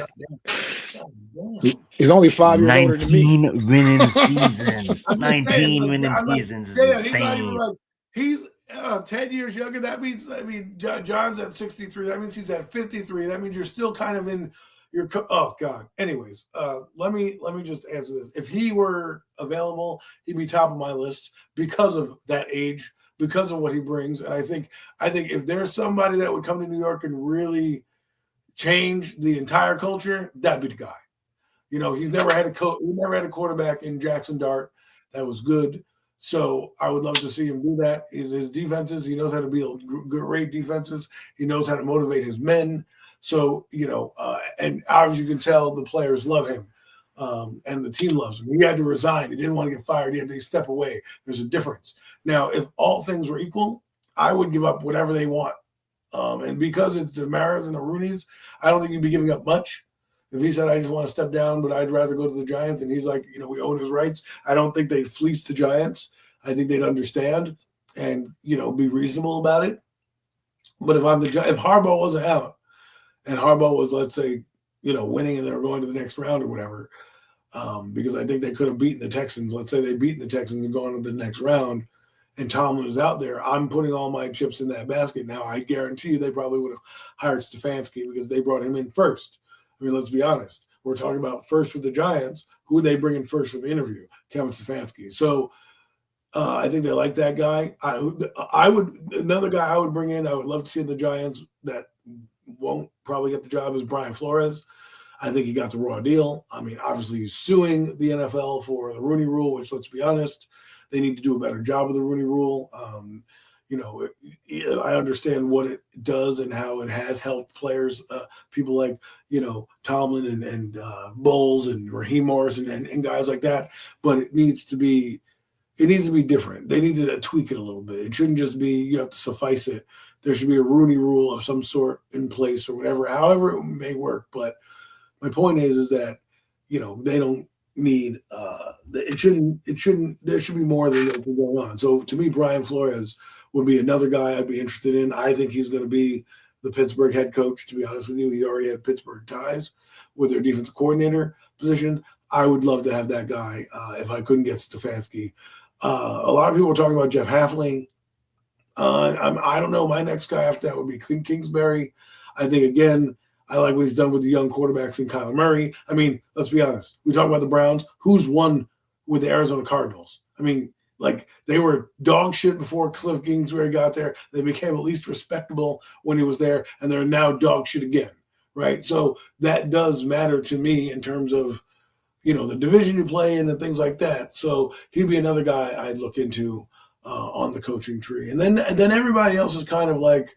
He's only 5 years older than me. 19 winning seasons. 19 winning seasons is insane. He's 10 years younger. That means, John's at 63. That means he's at 53. That means you're still kind of in your. Oh God. Anyways, let me just answer this. If he were available, he'd be top of my list because of that age, because of what he brings. And I think if there's somebody that would come to New York and really change the entire culture, that'd be the guy. He's never had a quarterback in Jackson Dart that was good. So I would love to see him do that. His defenses, he knows how to build great defenses. He knows how to motivate his men. So, and obviously you can tell the players love him and the team loves him. He had to resign. He didn't want to get fired. He had to step away. There's a difference. Now, if all things were equal, I would give up whatever they want. And because it's the Maras and the Rooneys, I don't think you'd be giving up much. If he said, I just want to step down, but I'd rather go to the Giants, and he's like, we own his rights, I don't think they'd fleece the Giants. I think they'd understand and, be reasonable about it. But if Harbaugh wasn't out and Harbaugh was, let's say, winning and they were going to the next round or whatever, because I think they could have beaten the Texans. Let's say they beaten the Texans and gone to the next round, and Tomlin was out there, I'm putting all my chips in that basket. Now, I guarantee you they probably would have hired Stefanski because they brought him in first. I mean, let's be honest. We're talking about first with the Giants. Who would they bring in first for the interview? Kevin Stefanski. So I think they like that guy. Another guy I would bring in, I would love to see in the Giants that won't probably get the job is Brian Flores. I think he got the raw deal. I mean, obviously he's suing the NFL for the Rooney Rule, which, let's be honest, they need to do a better job with the Rooney Rule. I understand what it does and how it has helped players, people like, Tomlin and Bowles and Raheem Morris and guys like that. But it needs to be it needs to be different. They need to tweak it a little bit. It shouldn't just be you have to suffice it. There should be a Rooney rule of some sort in place or whatever, however it may work. But my point is that, they don't need it shouldn't there should be more than that going on. So to me, Brian Flores would be another guy I'd be interested in. I think he's going to be the Pittsburgh head coach, to be honest with you. He already had Pittsburgh ties with their defensive coordinator position. I would love to have that guy if I couldn't get Stefanski. A lot of people are talking about Jeff Hafley. I don't know. My next guy after that would be Kingsbury. I think, again, I like what he's done with the young quarterbacks and Kyler Murray. I mean, let's be honest. We talk about the Browns. Who's won with the Arizona Cardinals? I mean, they were dog shit before Cliff Kingsbury got there. They became at least respectable when he was there, and they're now dog shit again, right? So that does matter to me in terms of, the division you play in and things like that. So he'd be another guy I'd look into on the coaching tree. And then everybody else is kind of like,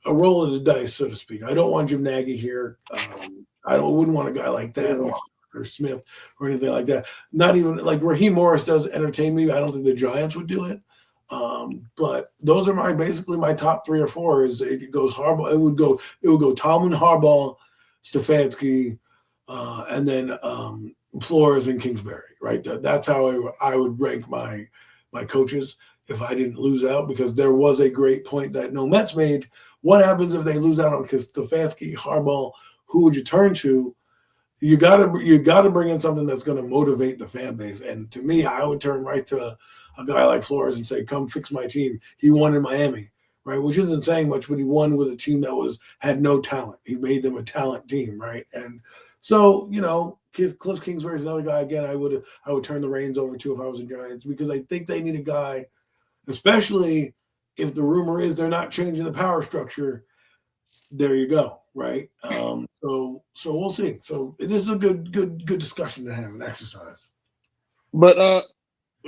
a roll of the dice, so to speak. I don't want Jim Nagy here. I wouldn't want a guy like that or Smith or anything like that. Not even like Raheem Morris does entertain me. I don't think the Giants would do it. But those are basically my top 3 or 4. Is it goes Harbaugh? It would go Tomlin, Harbaugh, Stefanski, and then Flores and Kingsbury. Right. That's how I would rank my coaches if I didn't lose out, because there was a great point that No Mets made. What happens if they lose out on Stefanski, Harbaugh? Who would you turn to? You gotta bring in something that's going to motivate the fan base. And to me, I would turn right to a guy like Flores and say, "Come fix my team." He won in Miami, right? Which isn't saying much, but he won with a team that had no talent. He made them a talent team, right? And so, Cliff Kingsbury is another guy. Again, I would turn the reins over to if I was the Giants, because I think they need a guy, especially if the rumor is they're not changing the power structure. There you go, right? So we'll see. So this is a good discussion to have, an exercise. But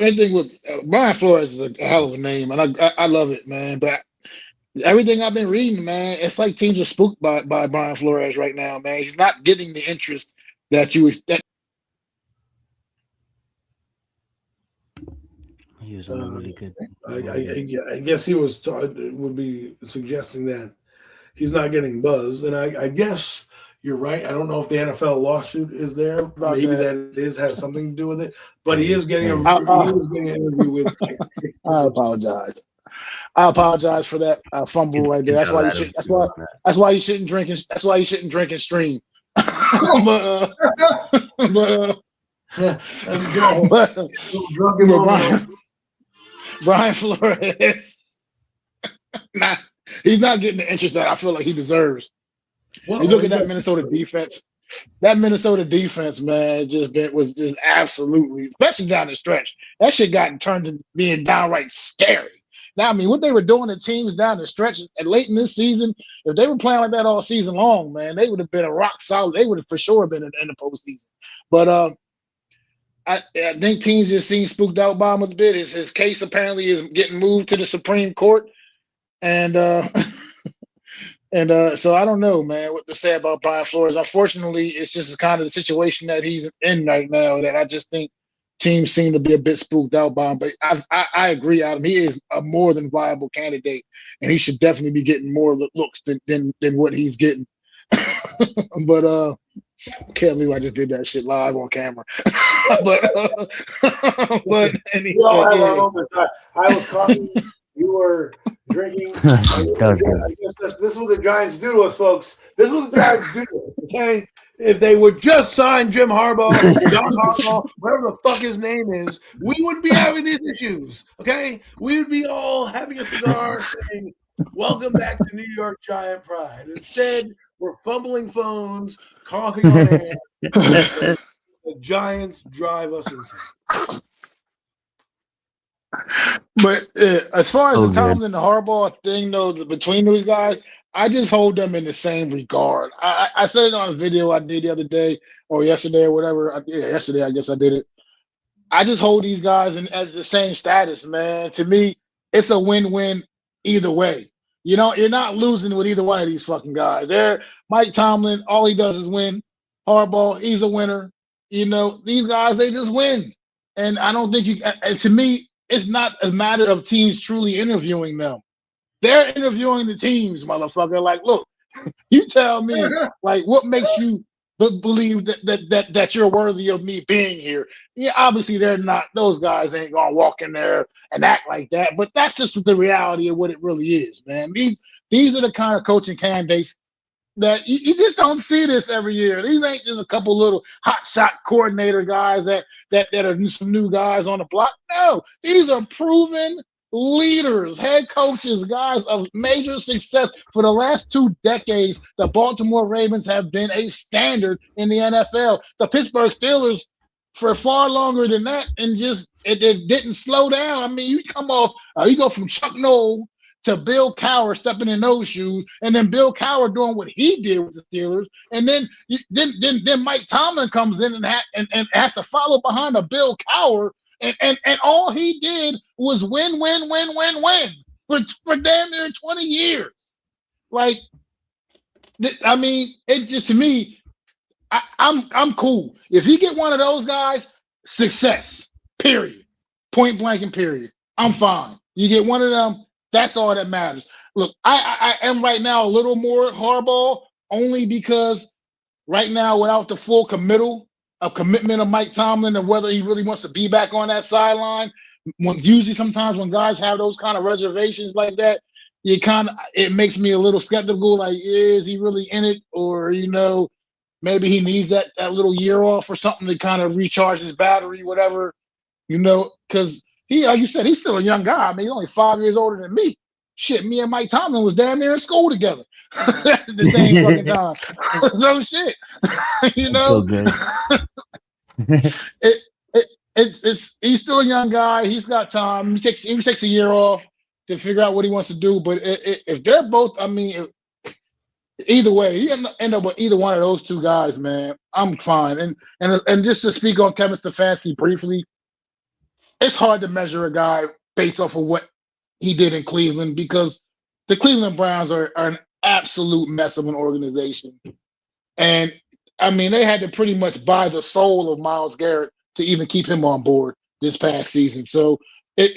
I think with Brian Flores is a hell of a name, and I love it, man. But everything I've been reading, man, it's like teams are spooked by Brian Flores right now, man. He's not getting the interest that you that. He was on a really good. I guess he would be suggesting that he's not getting buzz, and I guess you're right. I don't know if the NFL lawsuit is there. Maybe that has something to do with it. But he is getting an interview with. I apologize. I apologize for that fumble right there. That's why you shouldn't drink. That's why you shouldn't drink and stream. but Brian Flores, he's not getting the interest that I feel like he deserves. Well, you look at that Minnesota defense. That Minnesota defense, man, was just absolutely, especially down the stretch. That shit got turned to being downright scary. Now, I mean, what they were doing to teams down the stretch and late in this season, if they were playing like that all season long, man, they would have been a rock solid. They would have for sure been in the postseason. But I think teams just seem spooked out by him a bit. His case apparently is getting moved to the Supreme Court, and so I don't know, man, what to say about Brian Flores. Unfortunately, it's just kind of the situation that he's in right now that I just think teams seem to be a bit spooked out by him. But I agree, Adam. He is a more than viable candidate, and he should definitely be getting more looks than what he's getting. But can't believe I just did that shit live on camera. but anyway, we all have our moments. I was talking. You were drinking. That was good. I guess this is what the Giants do to us, folks. This is what the Giants do to us, okay? If they would just sign Jim Harbaugh, John Harbaugh, whatever the fuck his name is, we wouldn't be having these issues, okay? We would be all having a cigar saying, "Welcome back to New York Giant Pride." Instead, we're fumbling phones, coughing on air. The Giants drive us insane. But as far as the Tomlin and the Harbaugh thing, though, between those guys, I just hold them in the same regard. I said it on a video I did the other day or yesterday or whatever. Yesterday, I guess I did it. I just hold these guys as the same status, man. To me, it's a win-win either way. You're not losing with either one of these fucking guys. Mike Tomlin, all he does is win. Harbaugh, he's a winner. These guys, they just win. And I don't think you. And to me, it's not a matter of teams truly interviewing them. They're interviewing the teams, motherfucker. Like, look, you tell me, like, what makes you believe that you're worthy of me being here? Yeah, obviously they're not. Those guys ain't gonna walk in there and act like that. But that's just the reality of what it really is, man. These are the kind of coaching candidates that you just don't see this every year. These ain't just a couple little hot shot coordinator guys that are some new guys on the block. No, these are proven leaders, head coaches, guys of major success. For the last 2 decades, the Baltimore Ravens have been a standard in the NFL. The Pittsburgh Steelers for far longer than that, and just it didn't slow down. I mean, you come off, you go from Chuck Noll to Bill Cowher stepping in those shoes, and then Bill Cowher doing what he did with the Steelers, and then Mike Tomlin comes in and has to follow behind a Bill Cowher, and all he did was win for damn near 20 years. Like, I mean, it just, to me, I'm cool. If you get one of those guys, success. Period. Point blank and period. I'm fine. You get one of them, that's all that matters. Look, I am right now a little more hardball, only because right now, without the full commitment of Mike Tomlin and whether he really wants to be back on that sideline, usually sometimes when guys have those kind of reservations like that, it makes me a little skeptical. Like, is he really in it, or maybe he needs that little year off or something to kind of recharge his battery, whatever, because he, like you said, he's still a young guy. I mean, he's only 5 years older than me. Shit, me and Mike Tomlin was damn near in school together at the same fucking time. So shit, So good. He's still a young guy. He's got time. He takes a year off to figure out what he wants to do. But if they're both, I mean, either way, you end up with either one of those two guys, man, I'm fine. And just to speak on Kevin Stefanski briefly, it's hard to measure a guy based off of what he did in Cleveland, because the Cleveland Browns are an absolute mess of an organization. And I mean, they had to pretty much buy the soul of Myles Garrett to even keep him on board this past season. So they're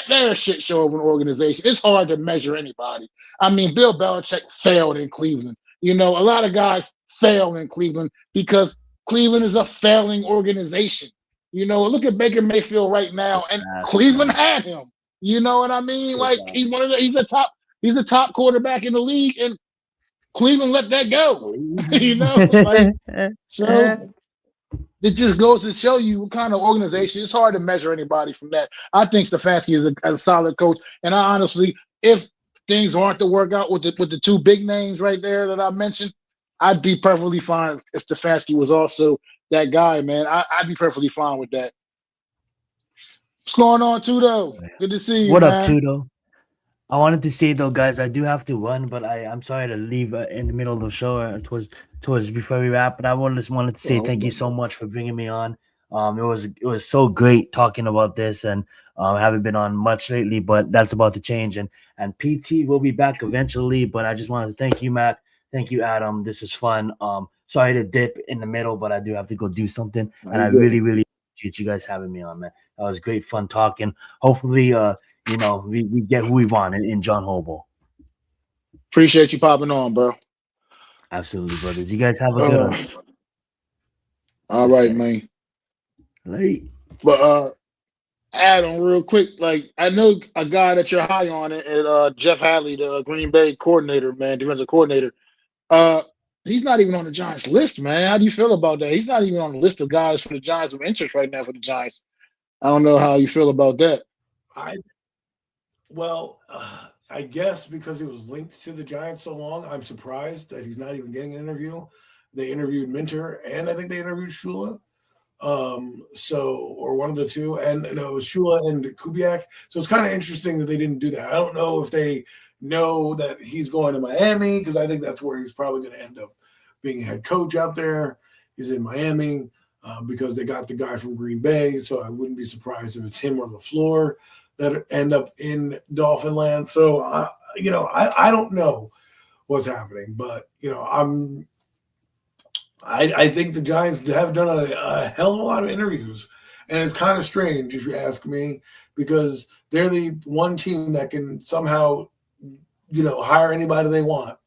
a shit show of an organization. It's hard to measure anybody. I mean, Bill Belichick failed in Cleveland. A lot of guys fail in Cleveland because Cleveland is a failing organization. Look at Baker Mayfield right now, and Cleveland had him. You know what I mean? Like, he's the top quarterback in the league, and Cleveland let that go. So it just goes to show you what kind of organization. It's hard to measure anybody from that. I think Stefanski is a solid coach, and I honestly, if things aren't to work out with the two big names right there that I mentioned, I'd be perfectly fine if Stefanski was also that guy, man. I'd be perfectly fine with that. What's going on, Tudo? Good to see you, What man. up, Tudo? I wanted to say though, guys, I do have to run, but I'm sorry to leave in the middle of the show towards before we wrap. But I just wanted to say thank you so much for bringing me on. It was so great talking about this, and I haven't been on much lately, but that's about to change. And PT will be back eventually. But I just wanted to thank you, Mac. Thank you, Adam. This was fun. Sorry to dip in the middle, but I do have to go do something. And I really, really appreciate you guys having me on, man. That was great fun talking. Hopefully, we get who we want in John Hobo. Appreciate you popping on, bro. Absolutely, brothers. You guys have a good one. All right, man. Late. But Adam, real quick, like, I know a guy that you're high on it, Jeff Hadley, the Green Bay coordinator, man, defensive coordinator. He's not even on the Giants list, man. How do you feel about that? He's not even on the list of guys for the Giants of interest right now for the Giants. I don't know how you feel about that. I guess because he was linked to the Giants so long, I'm surprised that he's not even getting an interview. They interviewed Minter, and I think they interviewed Shula. Or one of the two, and it was Shula and Kubiak. So it's kind of interesting that they didn't do that. I don't know if they know that he's going to Miami, because I think that's where he's probably going to end up being a head coach out there. He's in Miami because they got the guy from Green Bay. So I wouldn't be surprised if it's him or LaFleur that end up in Dolphin land. So I don't know what's happening, but I think the Giants have done a hell of a lot of interviews, And it's kind of strange, if you ask me, because they're the one team that can somehow, hire anybody they want,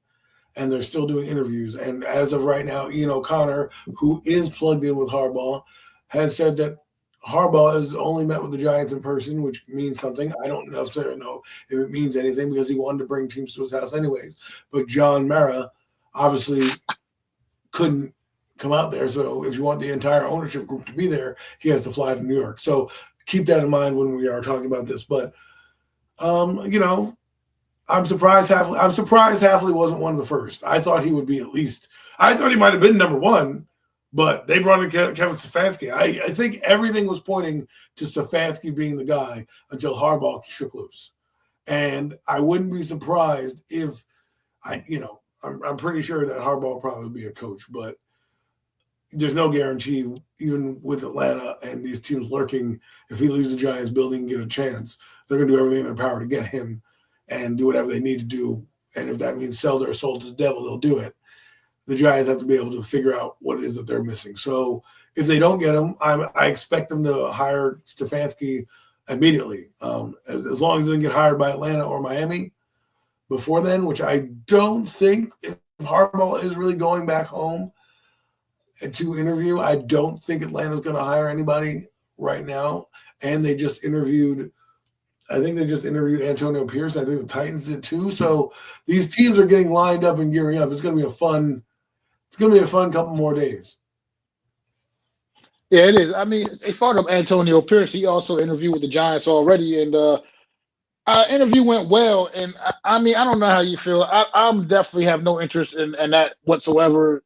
and they're still doing interviews. And as of right now, Ian O'Connor, who is plugged in with Harbaugh, has said that Harbaugh has only met with the Giants in person, which means something. I don't necessarily know if it means anything because he wanted to bring teams to his house anyways. But John Mara obviously couldn't come out there. So if you want the entire ownership group to be there, he has to fly to New York. So keep that in mind when we are talking about this. But, I'm surprised Hafley wasn't one of the first. I thought he would be at least – I thought he might have been number one, but they brought in Kevin Stefanski. I think everything was pointing to Stefanski being the guy until Harbaugh shook loose. And I wouldn't be surprised if I'm pretty sure that Harbaugh will probably be a coach, but there's no guarantee, even with Atlanta and these teams lurking, if he leaves the Giants building and get a chance, they're going to do everything in their power to get him and do whatever they need to do. And if that means sell their soul to the devil, they'll do it. The Giants have to be able to figure out what it is that they're missing. So if they don't get him, I expect them to hire Stefanski immediately. As long as they didn't get hired by Atlanta or Miami before then, which I don't think, if Harbaugh is really going back home to interview, I don't think Atlanta's going to hire anybody right now. And they just interviewed Antonio Pierce. I think the Titans did too. So these teams are getting lined up and gearing up. It's going to be a fun couple more days. Yeah, it is. I mean, as part of Antonio Pierce, he also interviewed with the Giants already, and our interview went well. And I mean, I don't know how you feel. I'm definitely have no interest in that whatsoever.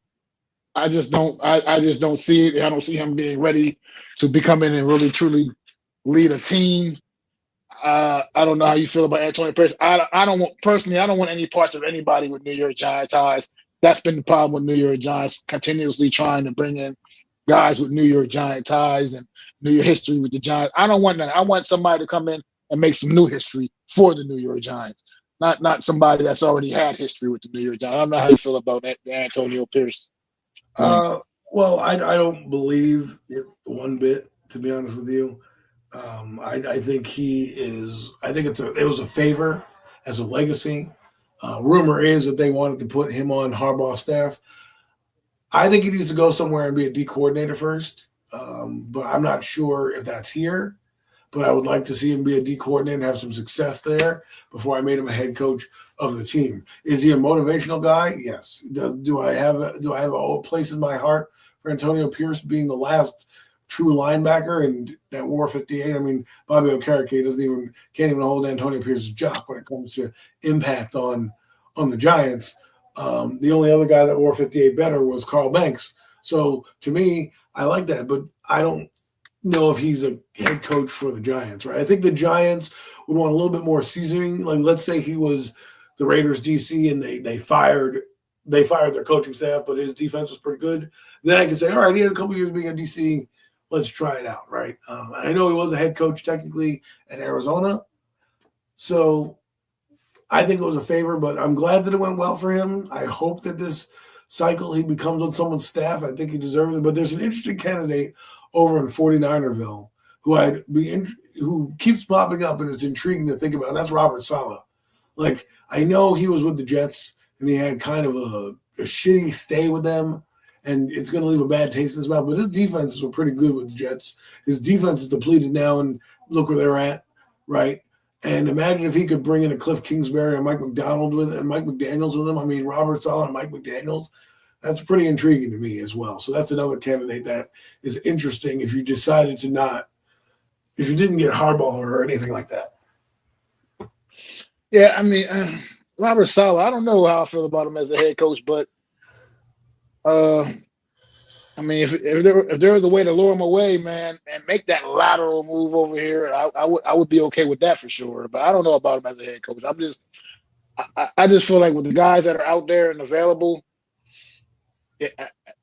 I just don't. I just don't see it. I don't see him being ready to become in and really truly lead a team. I don't know how you feel about Antonio Pierce. I don't want any parts of anybody with New York Giants ties. That's been the problem with New York Giants, continuously trying to bring in guys with New York Giant ties and New York history with the Giants. I don't want that. I want somebody to come in and make some new history for the New York Giants, not somebody that's already had history with the New York Giants. I don't know how you feel about that, Antonio Pierce. Well, I don't believe it one bit, to be honest with you. I think it was a favor as a legacy. Rumor is that they wanted to put him on Harbaugh's staff. I think he needs to go somewhere and be a D coordinator first, but I'm not sure if that's here. But I would like to see him be a D coordinator and have some success there before I made him a head coach of the team. Is he a motivational guy? Yes. Do I have a place in my heart for Antonio Pierce being the last true linebacker and that wore 58? I mean, Bobby Okereke can't even hold Antonio Pierce's job when it comes to impact on the Giants. The only other guy that wore 58 better was Carl Banks. So to me, I like that, but I don't know if he's a head coach for the Giants, right? I think the Giants would want a little bit more seasoning. Like, let's say he was the Raiders DC and they fired their coaching staff, but his defense was pretty good. Then I can say, all right, he had a couple years being a DC. Let's try it out, right? I know he was a head coach technically at Arizona. So I think it was a favor, but I'm glad that it went well for him. I hope that this cycle he becomes on someone's staff. I think he deserves it. But there's an interesting candidate over in 49erville who keeps popping up, and it's intriguing to think about. And that's Robert Saleh. Like, I know he was with the Jets, and he had kind of a shitty stay with them, and it's going to leave a bad taste in his mouth. But his defenses were pretty good with the Jets. His defense is depleted now, and look where they're at, right? And imagine if he could bring in a Cliff Kingsbury and Mike McDaniels with him. I mean, Robert Saleh and Mike McDaniels. That's pretty intriguing to me as well. So that's another candidate that is interesting if you decided if you didn't get Harbaugh or anything like that. Yeah, I mean, Robert Saleh, I don't know how I feel about him as a head coach, but I mean, if there was a way to lure him away, man, and make that lateral move over here, I would be okay with that for sure. But I don't know about him as a head coach. I just feel like with the guys that are out there and available,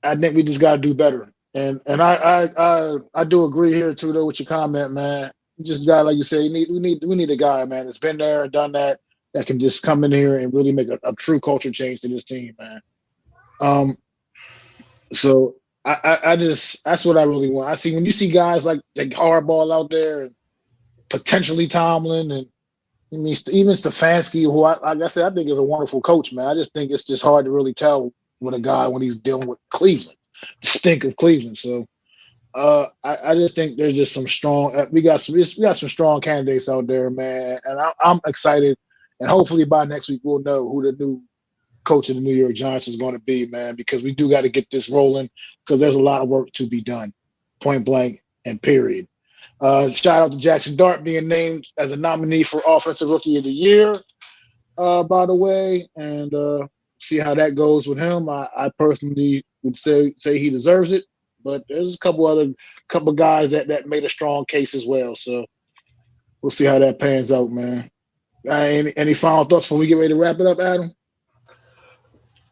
I think we just got to do better. And I do agree here too, though, with your comment, man. You just got, like you say, we need a guy, man, that's been there and done that can just come in here and really make a true culture change to this team, man. So I just that's what I really want. I see when you see guys like Harbaugh out there, and potentially Tomlin, and I mean, even Stefanski, who like I said, I think is a wonderful coach, man. I just think it's just hard to really tell with a guy when he's dealing with Cleveland, the stink of Cleveland. So I just think there's just some strong. We got some strong candidates out there, man, and I'm excited. And hopefully by next week we'll know who the new coach of the New York Giants is going to be, man, because we do got to get this rolling because there's a lot of work to be done, point blank and period. Shout out to Jackson Dart being named as a nominee for Offensive Rookie of the Year, by the way, and see how that goes with him. I personally would say he deserves it, but there's a couple guys that made a strong case as well. So we'll see how that pans out, man. Any final thoughts before we get ready to wrap it up, Adam?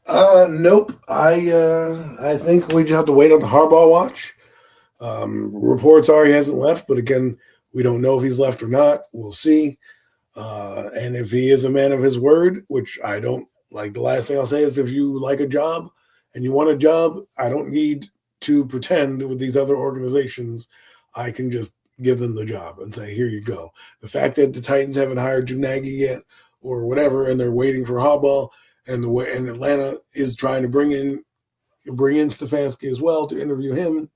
Nope. I think we just have to wait on the Harbaugh watch. Reports are he hasn't left, but again, we don't know if he's left or not. We'll see. And if he is a man of his word, which I don't like, the last thing I'll say is if you like a job and you want a job, I don't need to pretend with these other organizations. I can just give them the job and say, here you go. The fact that the Titans haven't hired Jim Nagy yet or whatever, and they're waiting for Harbaugh, and Atlanta is trying to bring in Stefanski as well to interview him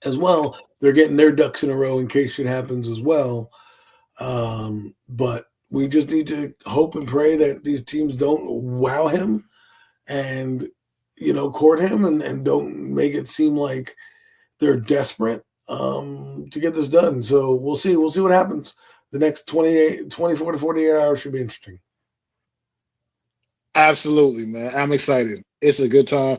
as well. They're getting their ducks in a row in case shit happens as well. But we just need to hope and pray that these teams don't wow him and, court him and don't make it seem like they're desperate to get this done. So we'll see. We'll see what happens. The next 24 to 48 hours should be interesting. Absolutely, man. I'm excited. It's a good time.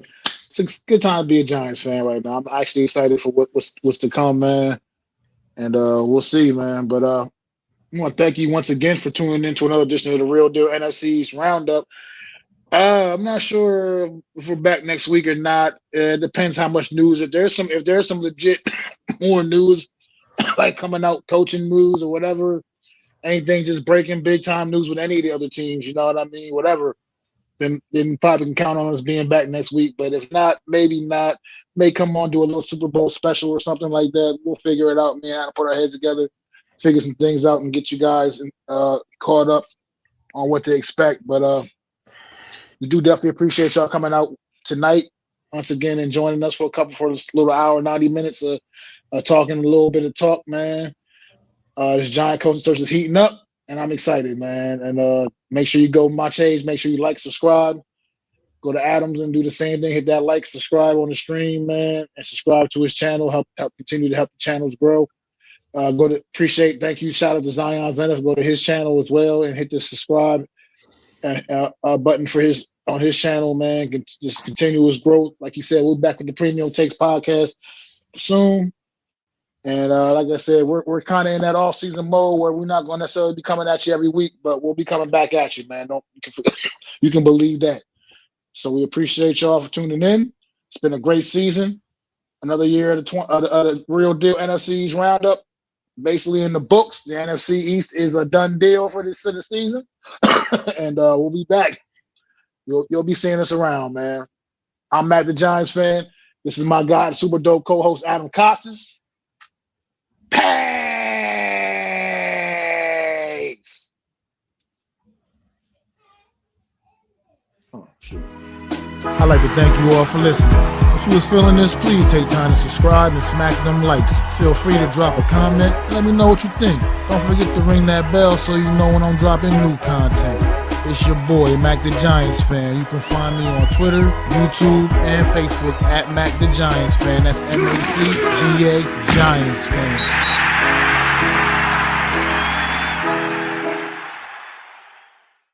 It's a good time to be a Giants fan right now. I'm actually excited for what's to come, man. And we'll see, man. But I want to thank you once again for tuning in to another edition of the Real Deal NFC East Roundup. I'm not sure if we're back next week or not. It depends how much news. If there's some legit more news, like coming out, coaching news or whatever, anything just breaking big time news with any of the other teams, you know what I mean? Whatever. Then probably can count on us being back next week. But if not, maybe not. May come on, do a little Super Bowl special or something like that. We'll figure it out, man. Put our heads together, figure some things out, and get you guys caught up on what to expect. But we do definitely appreciate y'all coming out tonight once again and joining us for this little hour, 90 minutes of talking a little bit of talk, man. This Giant coaching search is heating up. And I'm excited, man. And make sure you go Maches. Make sure you like, subscribe. Go to Adams and do the same thing. Hit that like, subscribe on the stream, man, and subscribe to his channel. Help continue to help the channels grow. Thank you. Shout out to Zion Zenith. Go to his channel as well and hit the subscribe button on his channel, man. Just continue his growth. Like you said, we're back with the Premium Takes podcast soon. And like I said, we're kind of in that off-season mode where we're not going to necessarily be coming at you every week, but we'll be coming back at you, man. You can believe that. So we appreciate y'all for tuning in. It's been a great season. Another year of the Real Deal NFC East Roundup. Basically in the books, the NFC East is a done deal for this season. And we'll be back. You'll be seeing us around, man. I'm Mac the Giants fan. This is my guy, the super dope co-host, Adam Costas. Peace. Oh, shoot. I'd like to thank you all for listening. If you was feeling this, please take time to subscribe and smack them likes. Feel free to drop a comment. Let me know what you think. Don't forget to ring that bell so you know when I'm dropping new content. It's your boy, Mac the Giants fan. You can find me on Twitter, YouTube, and Facebook at Mac the Giants fan. That's MACDA Giants fan.